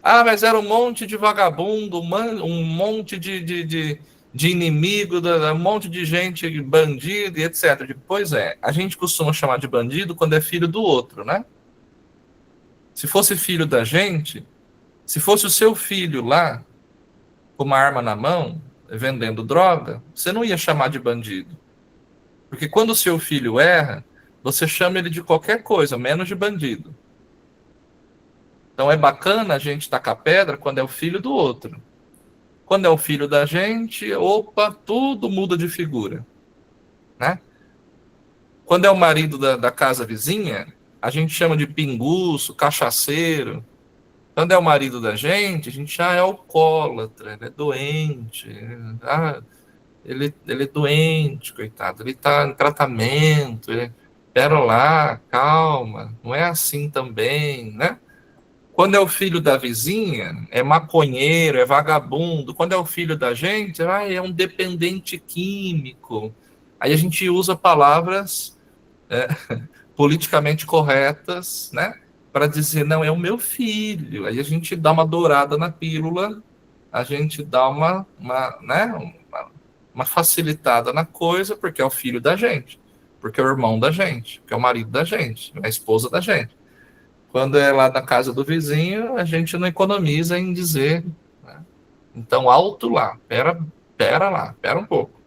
Ah, mas era um monte de vagabundo, um monte de inimigo, um monte de gente, bandido e etc. Pois é, a gente costuma chamar de bandido quando é filho do outro, né? Se fosse filho da gente, se fosse o seu filho lá, com uma arma na mão, vendendo droga, você não ia chamar de bandido. Porque quando o seu filho erra, você chama ele de qualquer coisa, menos de bandido. Então é bacana a gente tacar pedra quando é o filho do outro. Quando é o filho da gente, opa, tudo muda de figura, né? Quando é o marido da casa vizinha, a gente chama de pinguço, cachaceiro. Quando é o marido da gente, a gente é alcoólatra, ele é doente. Ele é doente, coitado. Ele está em tratamento. Pera lá, calma. Não é assim também, né? Quando é o filho da vizinha, é maconheiro, é vagabundo. Quando é o filho da gente, é um dependente químico. Aí a gente usa palavras politicamente corretas, né? Para dizer, não, é o meu filho. Aí a gente dá uma dourada na pílula, a gente dá uma facilitada na coisa, porque é o filho da gente, porque é o irmão da gente, porque é o marido da gente, é a esposa da gente. Quando é lá na casa do vizinho, a gente não economiza em dizer, né? Então, alto lá, pera lá, pera um pouco.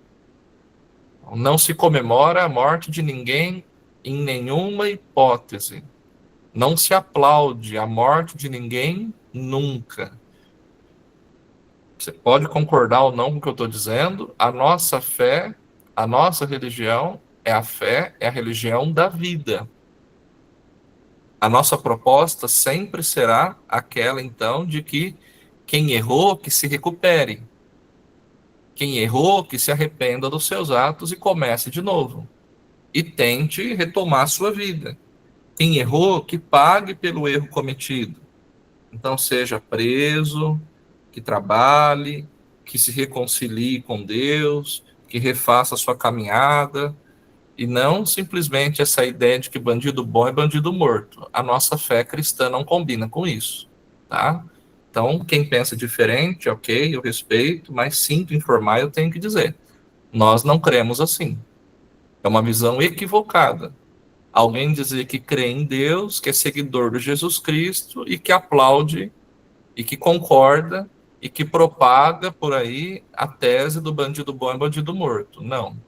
Não se comemora a morte de ninguém em nenhuma hipótese. Não se aplaude a morte de ninguém nunca. Você pode concordar ou não com o que eu estou dizendo. A nossa fé, a nossa religião é a fé, é a religião da vida. A nossa proposta sempre será aquela, então, de que quem errou, que se recupere. Quem errou, que se arrependa dos seus atos e comece de novo. E tente retomar a sua vida. Quem errou, que pague pelo erro cometido. Então, seja preso, que trabalhe, que se reconcilie com Deus, que refaça a sua caminhada, e não simplesmente essa ideia de que bandido bom é bandido morto. A nossa fé cristã não combina com isso, tá? Então, quem pensa diferente, ok, eu respeito, mas sinto informar, eu tenho que dizer. Nós não cremos assim. É uma visão equivocada. Alguém dizer que crê em Deus, que é seguidor de Jesus Cristo e que aplaude e que concorda e que propaga por aí a tese do bandido bom é bandido morto. Não.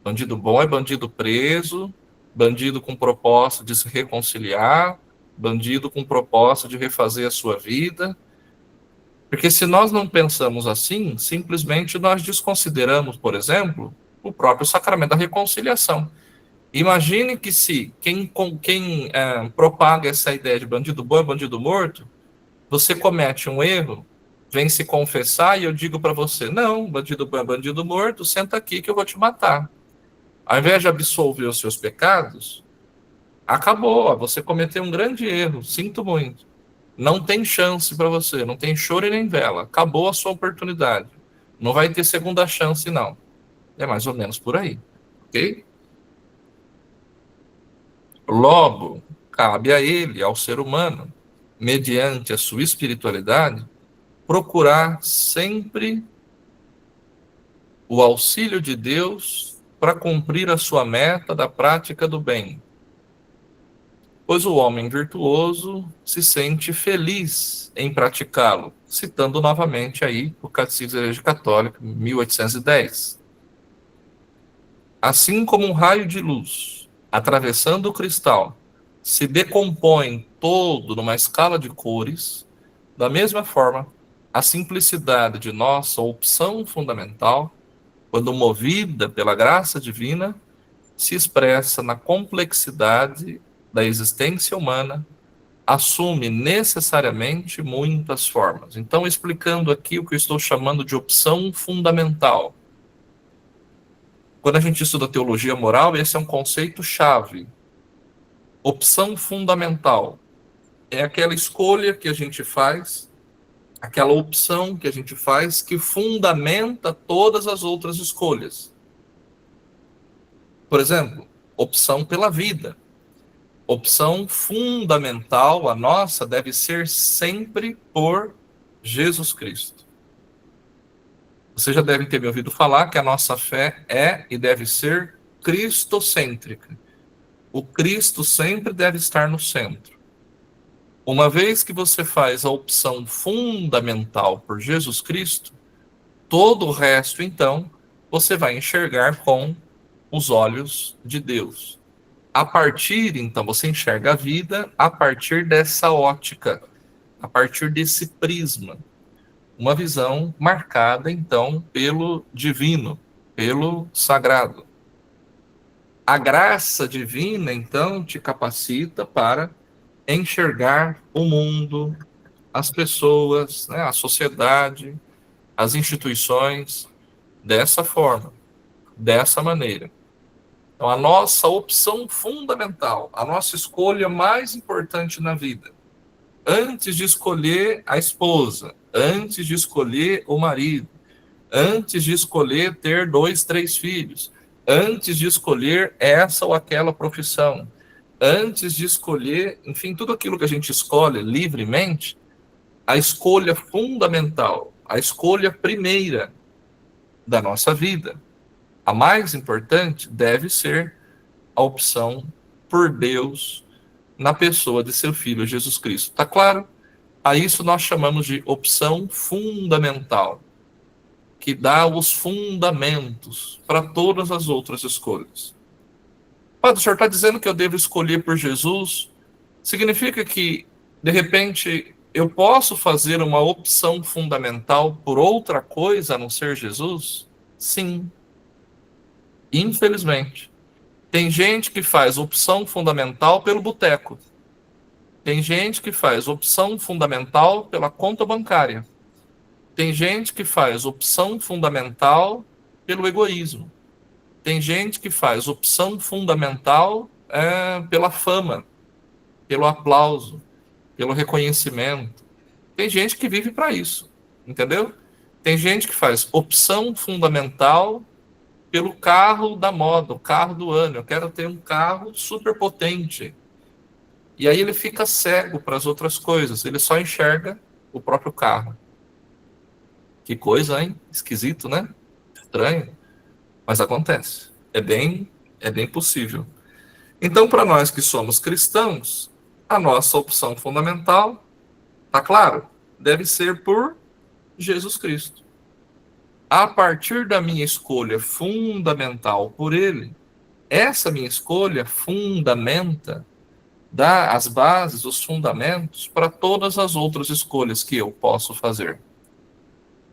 Bandido bom é bandido preso, bandido com propósito de se reconciliar, bandido com propósito de refazer a sua vida. Porque se nós não pensamos assim, simplesmente nós desconsideramos, por exemplo, o próprio sacramento da reconciliação. Imagine que se quem propaga essa ideia de bandido bom é bandido morto, você comete um erro, vem se confessar e eu digo para você, não, bandido bom é bandido morto, senta aqui que eu vou te matar. Ao invés de absolver os seus pecados, acabou, você cometeu um grande erro, sinto muito. Não tem chance para você, não tem choro e nem vela, acabou a sua oportunidade. Não vai ter segunda chance, não. É mais ou menos por aí, ok? Logo, cabe a ele, ao ser humano, mediante a sua espiritualidade, procurar sempre o auxílio de Deus para cumprir a sua meta da prática do bem. Pois o homem virtuoso se sente feliz em praticá-lo, citando novamente aí o Catecismo da Igreja Católica, 1810. Assim como um raio de luz, atravessando o cristal, se decompõe todo numa escala de cores, da mesma forma, a simplicidade de nossa opção fundamental, quando movida pela graça divina, se expressa na complexidade da existência humana, assume necessariamente muitas formas. Então, explicando aqui o que eu estou chamando de opção fundamental. Quando a gente estuda teologia moral, esse é um conceito-chave. Opção fundamental é aquela escolha que a gente faz aquela opção que a gente faz que fundamenta todas as outras escolhas. Por exemplo, opção pela vida. Opção fundamental, a nossa, deve ser sempre por Jesus Cristo. Vocês já devem ter me ouvido falar que a nossa fé é e deve ser cristocêntrica. O Cristo sempre deve estar no centro. Uma vez que você faz a opção fundamental por Jesus Cristo, todo o resto, então, você vai enxergar com os olhos de Deus. A partir, então, você enxerga a vida a partir dessa ótica, a partir desse prisma. Uma visão marcada, então, pelo divino, pelo sagrado. A graça divina, então, te capacita para enxergar o mundo, as pessoas, né, a sociedade, as instituições, dessa forma, dessa maneira. Então, a nossa opção fundamental, a nossa escolha mais importante na vida, antes de escolher a esposa, antes de escolher o marido, antes de escolher ter 2, 3 filhos, antes de escolher essa ou aquela profissão, antes de escolher, enfim, tudo aquilo que a gente escolhe livremente, a escolha fundamental, a escolha primeira da nossa vida, a mais importante, deve ser a opção por Deus na pessoa de seu Filho Jesus Cristo. Tá claro? A isso nós chamamos de opção fundamental, que dá os fundamentos para todas as outras escolhas. Padre, o senhor está dizendo que eu devo escolher por Jesus? Significa que, de repente, eu posso fazer uma opção fundamental por outra coisa a não ser Jesus? Sim. Infelizmente. Tem gente que faz opção fundamental pelo boteco. Tem gente que faz opção fundamental pela conta bancária. Tem gente que faz opção fundamental pelo egoísmo. Tem gente que faz opção fundamental pela fama, pelo aplauso, pelo reconhecimento. Tem gente que vive para isso, entendeu? Tem gente que faz opção fundamental pelo carro da moda, o carro do ano. Eu quero ter um carro super potente. E aí ele fica cego para as outras coisas. Ele só enxerga o próprio carro. Que coisa, hein? Esquisito, né? Estranho. Mas acontece. É bem possível. Então, para nós que somos cristãos, a nossa opção fundamental, tá claro, deve ser por Jesus Cristo. A partir da minha escolha fundamental por Ele, essa minha escolha fundamenta, dá as bases, os fundamentos para todas as outras escolhas que eu posso fazer.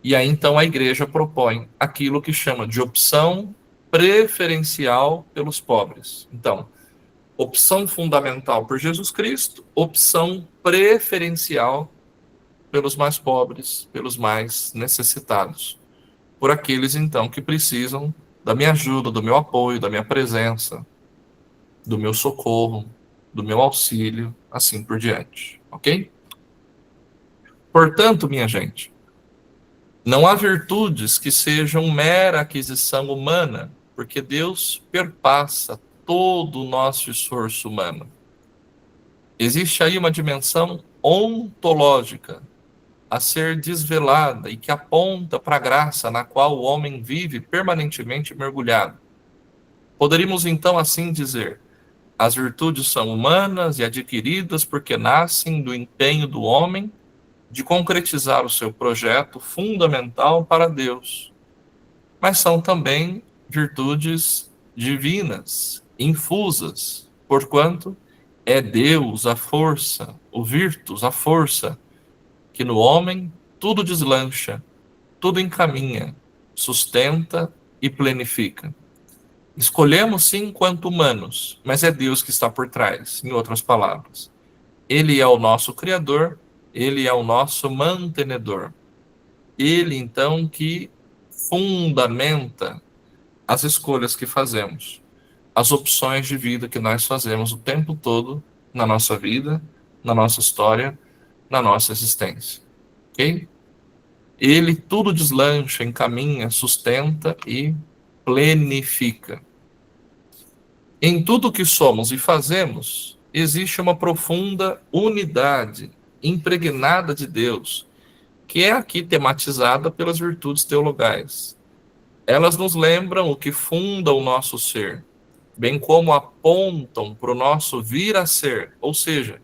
E aí, então, a igreja propõe aquilo que chama de opção preferencial pelos pobres. Então, opção fundamental por Jesus Cristo, opção preferencial pelos mais pobres, pelos mais necessitados. Por aqueles, então, que precisam da minha ajuda, do meu apoio, da minha presença, do meu socorro, do meu auxílio, assim por diante. Ok? Portanto, minha gente, não há virtudes que sejam mera aquisição humana, porque Deus perpassa todo o nosso esforço humano. Existe aí uma dimensão ontológica a ser desvelada e que aponta para a graça na qual o homem vive permanentemente mergulhado. Poderíamos então assim dizer: as virtudes são humanas e adquiridas porque nascem do empenho do homem de concretizar o seu projeto fundamental para Deus. Mas são também virtudes divinas, infusas, porquanto é Deus a força, o virtus, a força, que no homem tudo deslancha, tudo encaminha, sustenta e planifica. Escolhemos sim enquanto humanos, mas é Deus que está por trás, em outras palavras. Ele é o nosso Criador, Ele é o nosso mantenedor. Ele, então, que fundamenta as escolhas que fazemos, as opções de vida que nós fazemos o tempo todo na nossa vida, na nossa história, na nossa existência. Ok? Ele tudo deslancha, encaminha, sustenta e plenifica. Em tudo que somos e fazemos, existe uma profunda unidade impregnada de Deus, que é aqui tematizada pelas virtudes teologais. Elas nos lembram o que funda o nosso ser, bem como apontam para o nosso vir a ser, ou seja,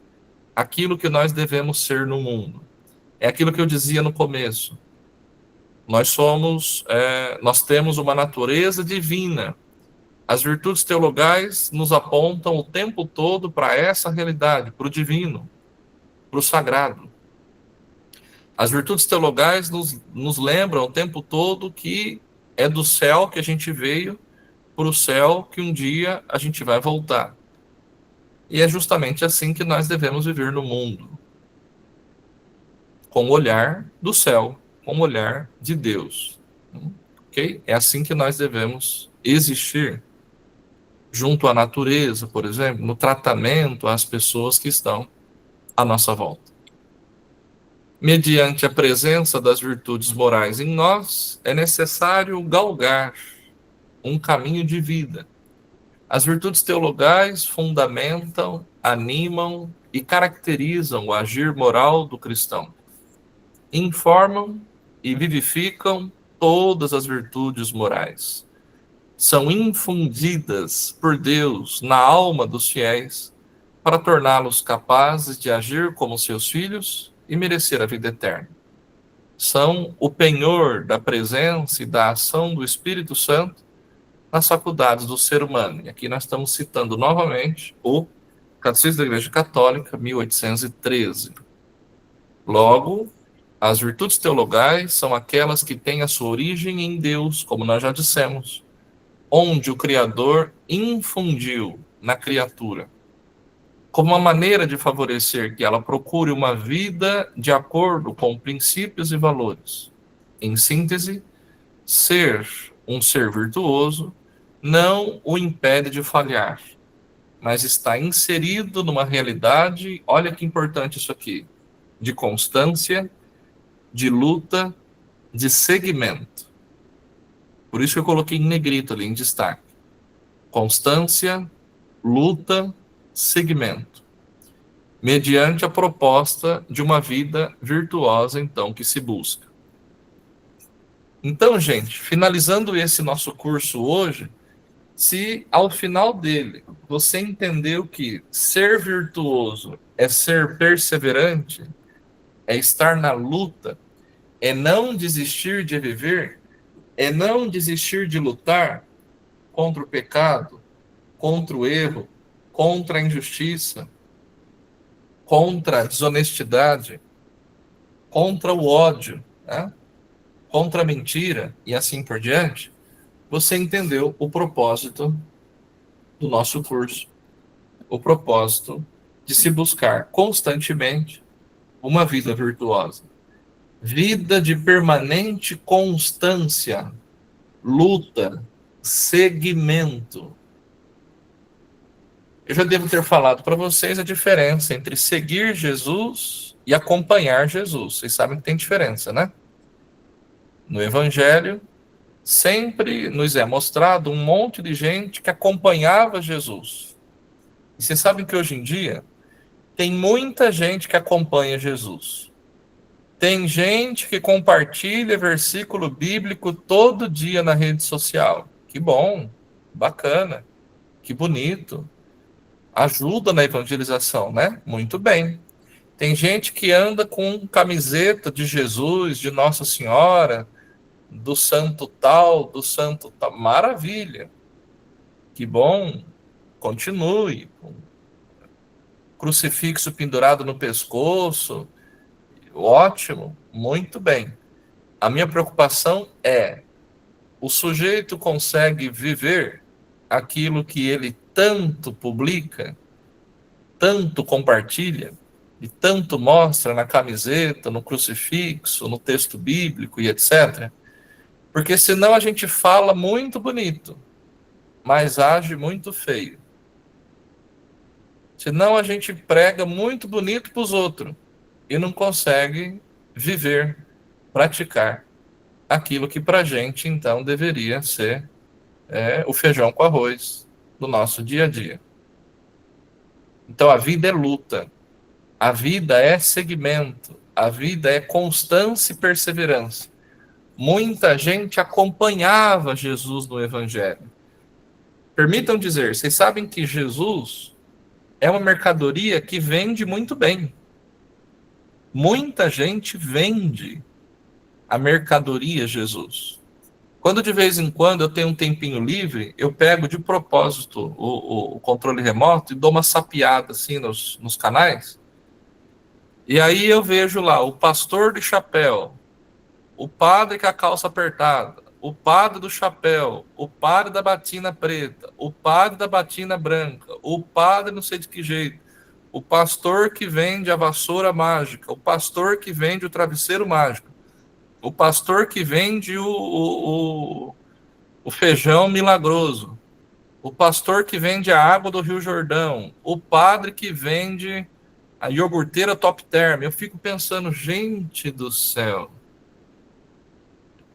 aquilo que nós devemos ser no mundo. É aquilo que eu dizia no começo. Nós temos uma natureza divina. As virtudes teologais nos apontam o tempo todo para essa realidade, para o divino, para o sagrado. As virtudes teologais nos lembram o tempo todo que é do céu que a gente veio, para o céu que um dia a gente vai voltar. E é justamente assim que nós devemos viver no mundo, com o olhar do céu, com o olhar de Deus. Ok? É assim que nós devemos existir junto à natureza, por exemplo, no tratamento às pessoas que estão à nossa volta. Mediante a presença das virtudes morais em nós, é necessário galgar um caminho de vida. As virtudes teologais fundamentam, animam e caracterizam o agir moral do cristão. Informam e vivificam todas as virtudes morais. São infundidas por Deus na alma dos fiéis para torná-los capazes de agir como seus filhos e merecer a vida eterna. São o penhor da presença e da ação do Espírito Santo nas faculdades do ser humano. E aqui nós estamos citando novamente o Catecismo da Igreja Católica, 1813. Logo, as virtudes teologais são aquelas que têm a sua origem em Deus, como nós já dissemos, onde o Criador infundiu na criatura, como uma maneira de favorecer que ela procure uma vida de acordo com princípios e valores. Em síntese, ser um ser virtuoso não o impede de falhar, mas está inserido numa realidade, olha que importante isso aqui, de constância, de luta, de seguimento. Por isso que eu coloquei em negrito ali, em destaque. Constância, luta, segmento. Mediante a proposta de uma vida virtuosa, então, que se busca. Então, gente, finalizando esse nosso curso hoje, se ao final dele você entendeu que ser virtuoso é ser perseverante, é estar na luta, é não desistir de viver, é não desistir de lutar contra o pecado, contra o erro, contra a injustiça, contra a desonestidade, contra o ódio, né? Contra a mentira e assim por diante, você entendeu o propósito do nosso curso, o propósito de se buscar constantemente uma vida virtuosa. Vida de permanente constância, luta, seguimento. Eu já devo ter falado para vocês a diferença entre seguir Jesus e acompanhar Jesus. Vocês sabem que tem diferença, né? No Evangelho, sempre nos é mostrado um monte de gente que acompanhava Jesus. E vocês sabem que hoje em dia tem muita gente que acompanha Jesus. Tem gente que compartilha versículo bíblico todo dia na rede social. Que bom, bacana, que bonito. Ajuda na evangelização, né? Muito bem. Tem gente que anda com camiseta de Jesus, de Nossa Senhora, do santo tal, do santo tal. Maravilha. Que bom. Continue. Crucifixo pendurado no pescoço. Ótimo. Muito bem. A minha preocupação é: o sujeito consegue viver aquilo que ele tanto publica, tanto compartilha, e tanto mostra na camiseta, no crucifixo, no texto bíblico e etc. Porque senão a gente fala muito bonito, mas age muito feio. Senão a gente prega muito bonito para os outros e não consegue viver praticar aquilo que para a gente, então, deveria ser o feijão com arroz do nosso dia a dia. Então, a vida é luta, a vida é segmento, a vida é constância e perseverança. Muita gente acompanhava Jesus no Evangelho. Permitam dizer, vocês sabem que Jesus é uma mercadoria que vende muito bem. Muita gente vende a mercadoria Jesus. Quando de vez em quando eu tenho um tempinho livre, eu pego de propósito o controle remoto e dou uma sapiada assim nos canais. E aí eu vejo lá o pastor de chapéu, o padre com a calça apertada, o padre do chapéu, o padre da batina preta, o padre da batina branca, o padre não sei de que jeito, o pastor que vende a vassoura mágica, o pastor que vende o travesseiro mágico, o pastor que vende o feijão milagroso, o pastor que vende a água do Rio Jordão, o padre que vende a iogurteira Top Term. Eu fico pensando, gente do céu,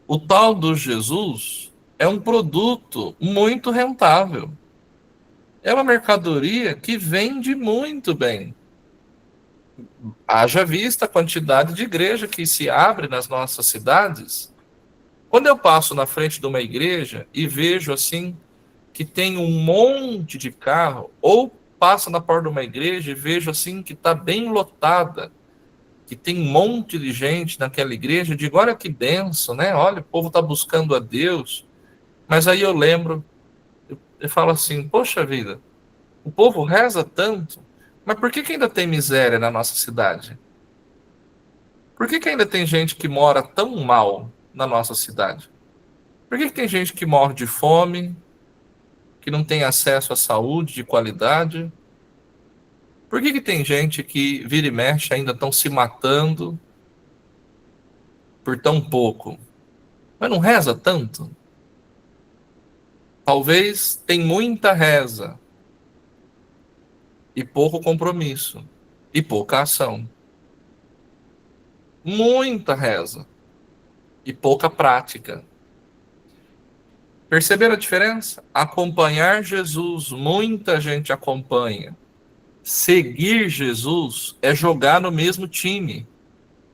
o tal do Jesus é um produto muito rentável. É uma mercadoria que vende muito bem. Haja vista a quantidade de igreja que se abre nas nossas cidades. Quando eu passo na frente de uma igreja e vejo assim que tem um monte de carro, ou passo na porta de uma igreja e vejo assim que está bem lotada, que tem um monte de gente naquela igreja, eu digo, olha que benção, né? Olha, o povo está buscando a Deus. Mas aí eu lembro, eu falo assim, poxa vida, o povo reza tanto, mas por que ainda tem miséria na nossa cidade? Por que ainda tem gente que mora tão mal na nossa cidade? Por que tem gente que morre de fome, que não tem acesso à saúde de qualidade? Por que tem gente que vira e mexe ainda estão se matando por tão pouco? Mas não reza tanto? Talvez tem muita reza e pouco compromisso e pouca ação. Muita reza e pouca prática. Perceberam a diferença? Acompanhar Jesus, muita gente acompanha. Seguir Jesus é jogar no mesmo time.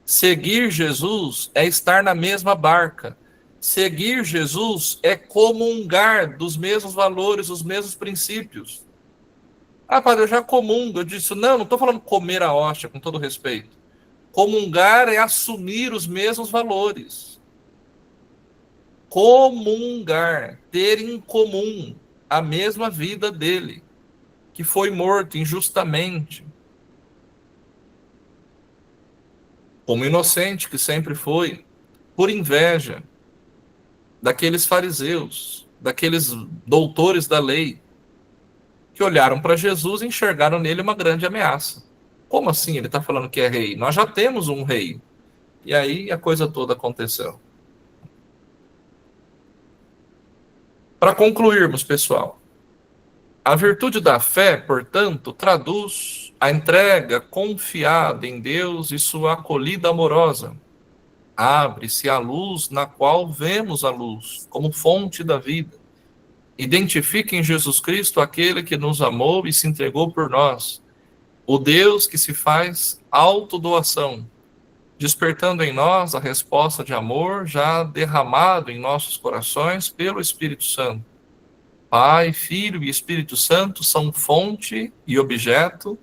Seguir Jesus é estar na mesma barca. Seguir Jesus é comungar dos mesmos valores, dos mesmos princípios. Ah, padre, eu já comungo. Eu disse, não estou falando comer a hóstia, com todo respeito. Comungar é assumir os mesmos valores. Comungar, ter em comum a mesma vida dele, que foi morto injustamente, como inocente que sempre foi, por inveja daqueles fariseus, daqueles doutores da lei, que olharam para Jesus e enxergaram nele uma grande ameaça. Como assim ele está falando que é rei? Nós já temos um rei. E aí a coisa toda aconteceu. Para concluirmos, pessoal, a virtude da fé, portanto, traduz a entrega confiada em Deus e sua acolhida amorosa. Abre-se a luz na qual vemos a luz, como fonte da vida. Identifique em Jesus Cristo aquele que nos amou e se entregou por nós, o Deus que se faz autodoação, despertando em nós a resposta de amor já derramado em nossos corações pelo Espírito Santo. Pai, Filho e Espírito Santo são fonte e objeto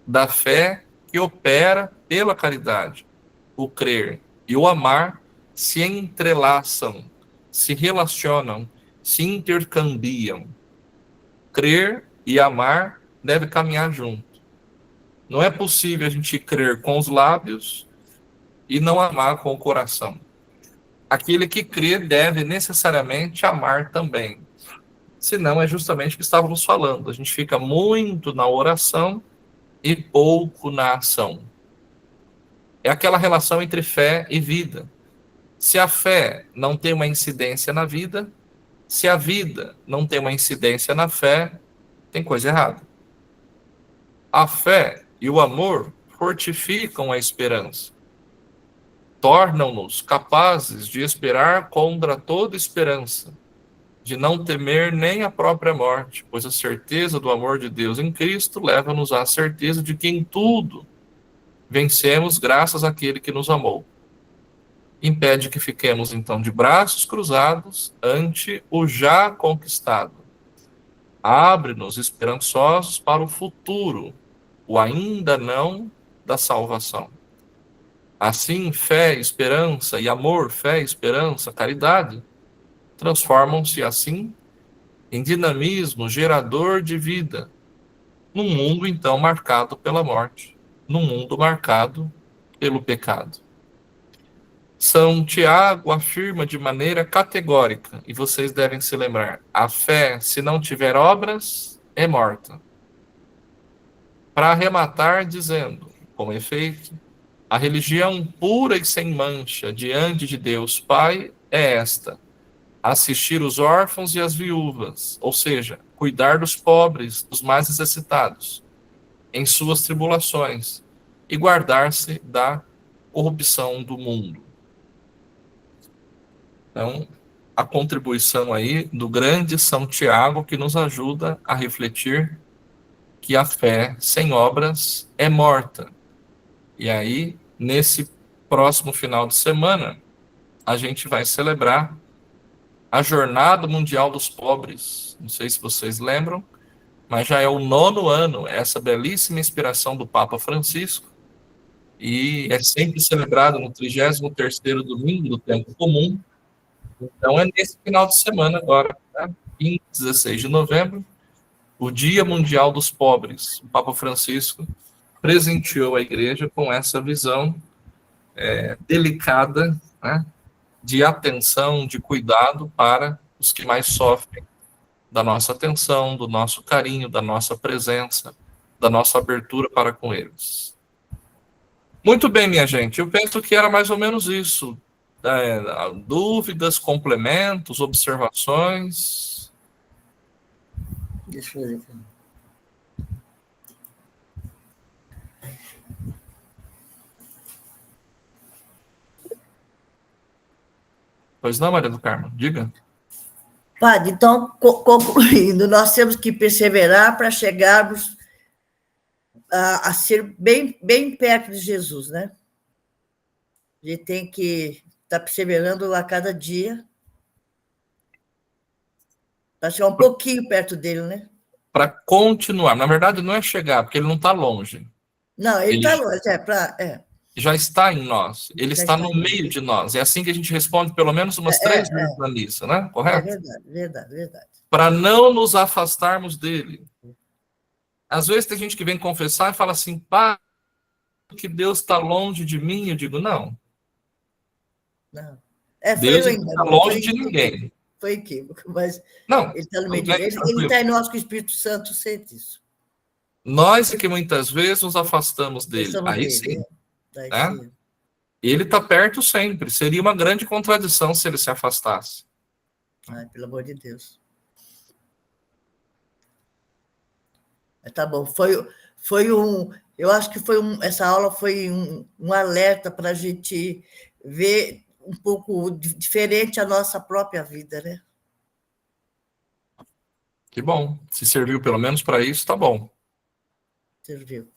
da fé que opera pela caridade. O crer e o amar se entrelaçam, se relacionam, se intercambiam. Crer e amar devem caminhar junto. Não é possível a gente crer com os lábios e não amar com o coração. Aquele que crê deve necessariamente amar também. Senão é justamente o que estávamos falando. A gente fica muito na oração e pouco na ação. É aquela relação entre fé e vida. Se a fé não tem uma incidência na vida, se a vida não tem uma incidência na fé, tem coisa errada. A fé e o amor fortificam a esperança. tornam-nos capazes de esperar contra toda esperança, de não temer nem a própria morte, pois a certeza do amor de Deus em Cristo leva-nos à certeza de que em tudo vencemos graças àquele que nos amou. Impede que fiquemos, então, de braços cruzados ante o já conquistado. Abre-nos esperançosos para o futuro, o ainda não da salvação. Assim, fé, esperança e amor, fé, esperança, caridade, transformam-se assim em dinamismo gerador de vida, num mundo então marcado pela morte, num mundo marcado pelo pecado. São Tiago afirma de maneira categórica, e vocês devem se lembrar, a fé, se não tiver obras, é morta. Para arrematar, dizendo, com efeito, a religião pura e sem mancha diante de Deus Pai é esta: assistir os órfãos e as viúvas, ou seja, cuidar dos pobres, dos mais necessitados, em suas tribulações, e guardar-se da corrupção do mundo. Então, a contribuição aí do grande São Tiago, que nos ajuda a refletir que a fé sem obras é morta. E aí, nesse próximo final de semana, a gente vai celebrar a Jornada Mundial dos Pobres. Não sei se vocês lembram, mas já é o 9º ano, essa belíssima inspiração do Papa Francisco, e é sempre celebrado no 33º domingo do tempo comum. Então é nesse final de semana agora, né? 15, 16 de novembro, o Dia Mundial dos Pobres. O Papa Francisco presenteou a Igreja com essa visão delicada, né, de atenção, de cuidado para os que mais sofrem, da nossa atenção, do nosso carinho, da nossa presença, da nossa abertura para com eles. Muito bem, minha gente, eu penso que era mais ou menos isso. Dúvidas, complementos, observações? Deixa eu ver aqui. Pois não, Maria do Carmo, diga. Padre, então, concluindo, nós temos que perseverar para chegarmos a ser bem, bem perto de Jesus, né? A gente tem que estar perseverando a cada dia para chegar um pouquinho perto dele, né? Para continuar. Na verdade, não é chegar, porque ele não está longe. Não, ele está longe, já está em nós, ele está no meio de nós. É assim que a gente responde pelo menos umas 3 vezes na missa, né? Correto? Verdade. Para não nos afastarmos dele. Às vezes tem gente que vem confessar e fala assim, pá, que Deus está longe de mim. Eu digo, não. Não. Deus não está longe de ninguém. Foi equívoco, mas não, ele está no meio de nós. Ele está em nós, que o Espírito Santo sente isso. Nós é que muitas vezes nos afastamos dele. Aí sim. Né? Ele está perto sempre. Seria uma grande contradição se ele se afastasse. Ai, pelo amor de Deus. Tá bom. Eu acho que essa aula foi um alerta para a gente ver um pouco diferente a nossa própria vida, né? Que bom. Se serviu pelo menos para isso, tá bom. Serviu.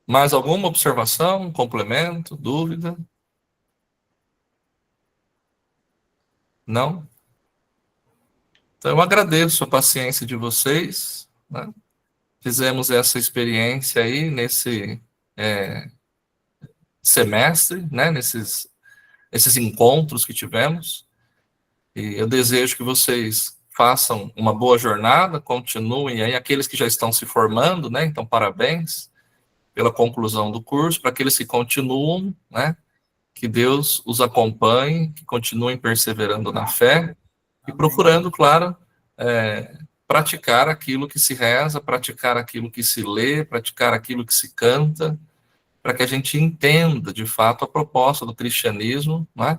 Mais alguma observação, complemento, dúvida? Não? Então, eu agradeço a paciência de vocês, né? Fizemos essa experiência aí nesse semestre, né? Esses encontros que tivemos. E eu desejo que vocês façam uma boa jornada, continuem aí, aqueles que já estão se formando, né? Então, parabéns pela conclusão do curso, para aqueles que continuam, né? Que Deus os acompanhe, que continuem perseverando na fé e procurando, claro, praticar aquilo que se reza, praticar aquilo que se lê, praticar aquilo que se canta, para que a gente entenda, de fato, a proposta do cristianismo, né?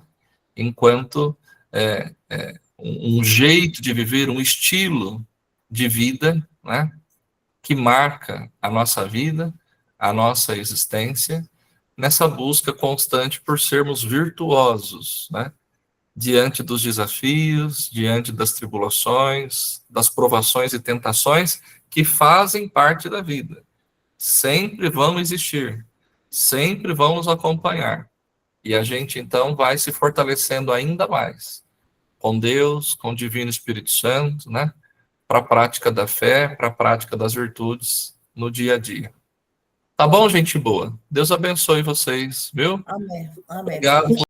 Enquanto um jeito de viver, um estilo de vida, né? Que marca a nossa vida, a nossa existência, nessa busca constante por sermos virtuosos, né? Diante dos desafios, diante das tribulações, das provações e tentações que fazem parte da vida. Sempre vão existir, sempre vão nos acompanhar. E a gente, então, vai se fortalecendo ainda mais com Deus, com o Divino Espírito Santo, né? Para a prática da fé, para a prática das virtudes no dia a dia. Tá bom, gente boa? Deus abençoe vocês, viu? Amém. Amém. Obrigado.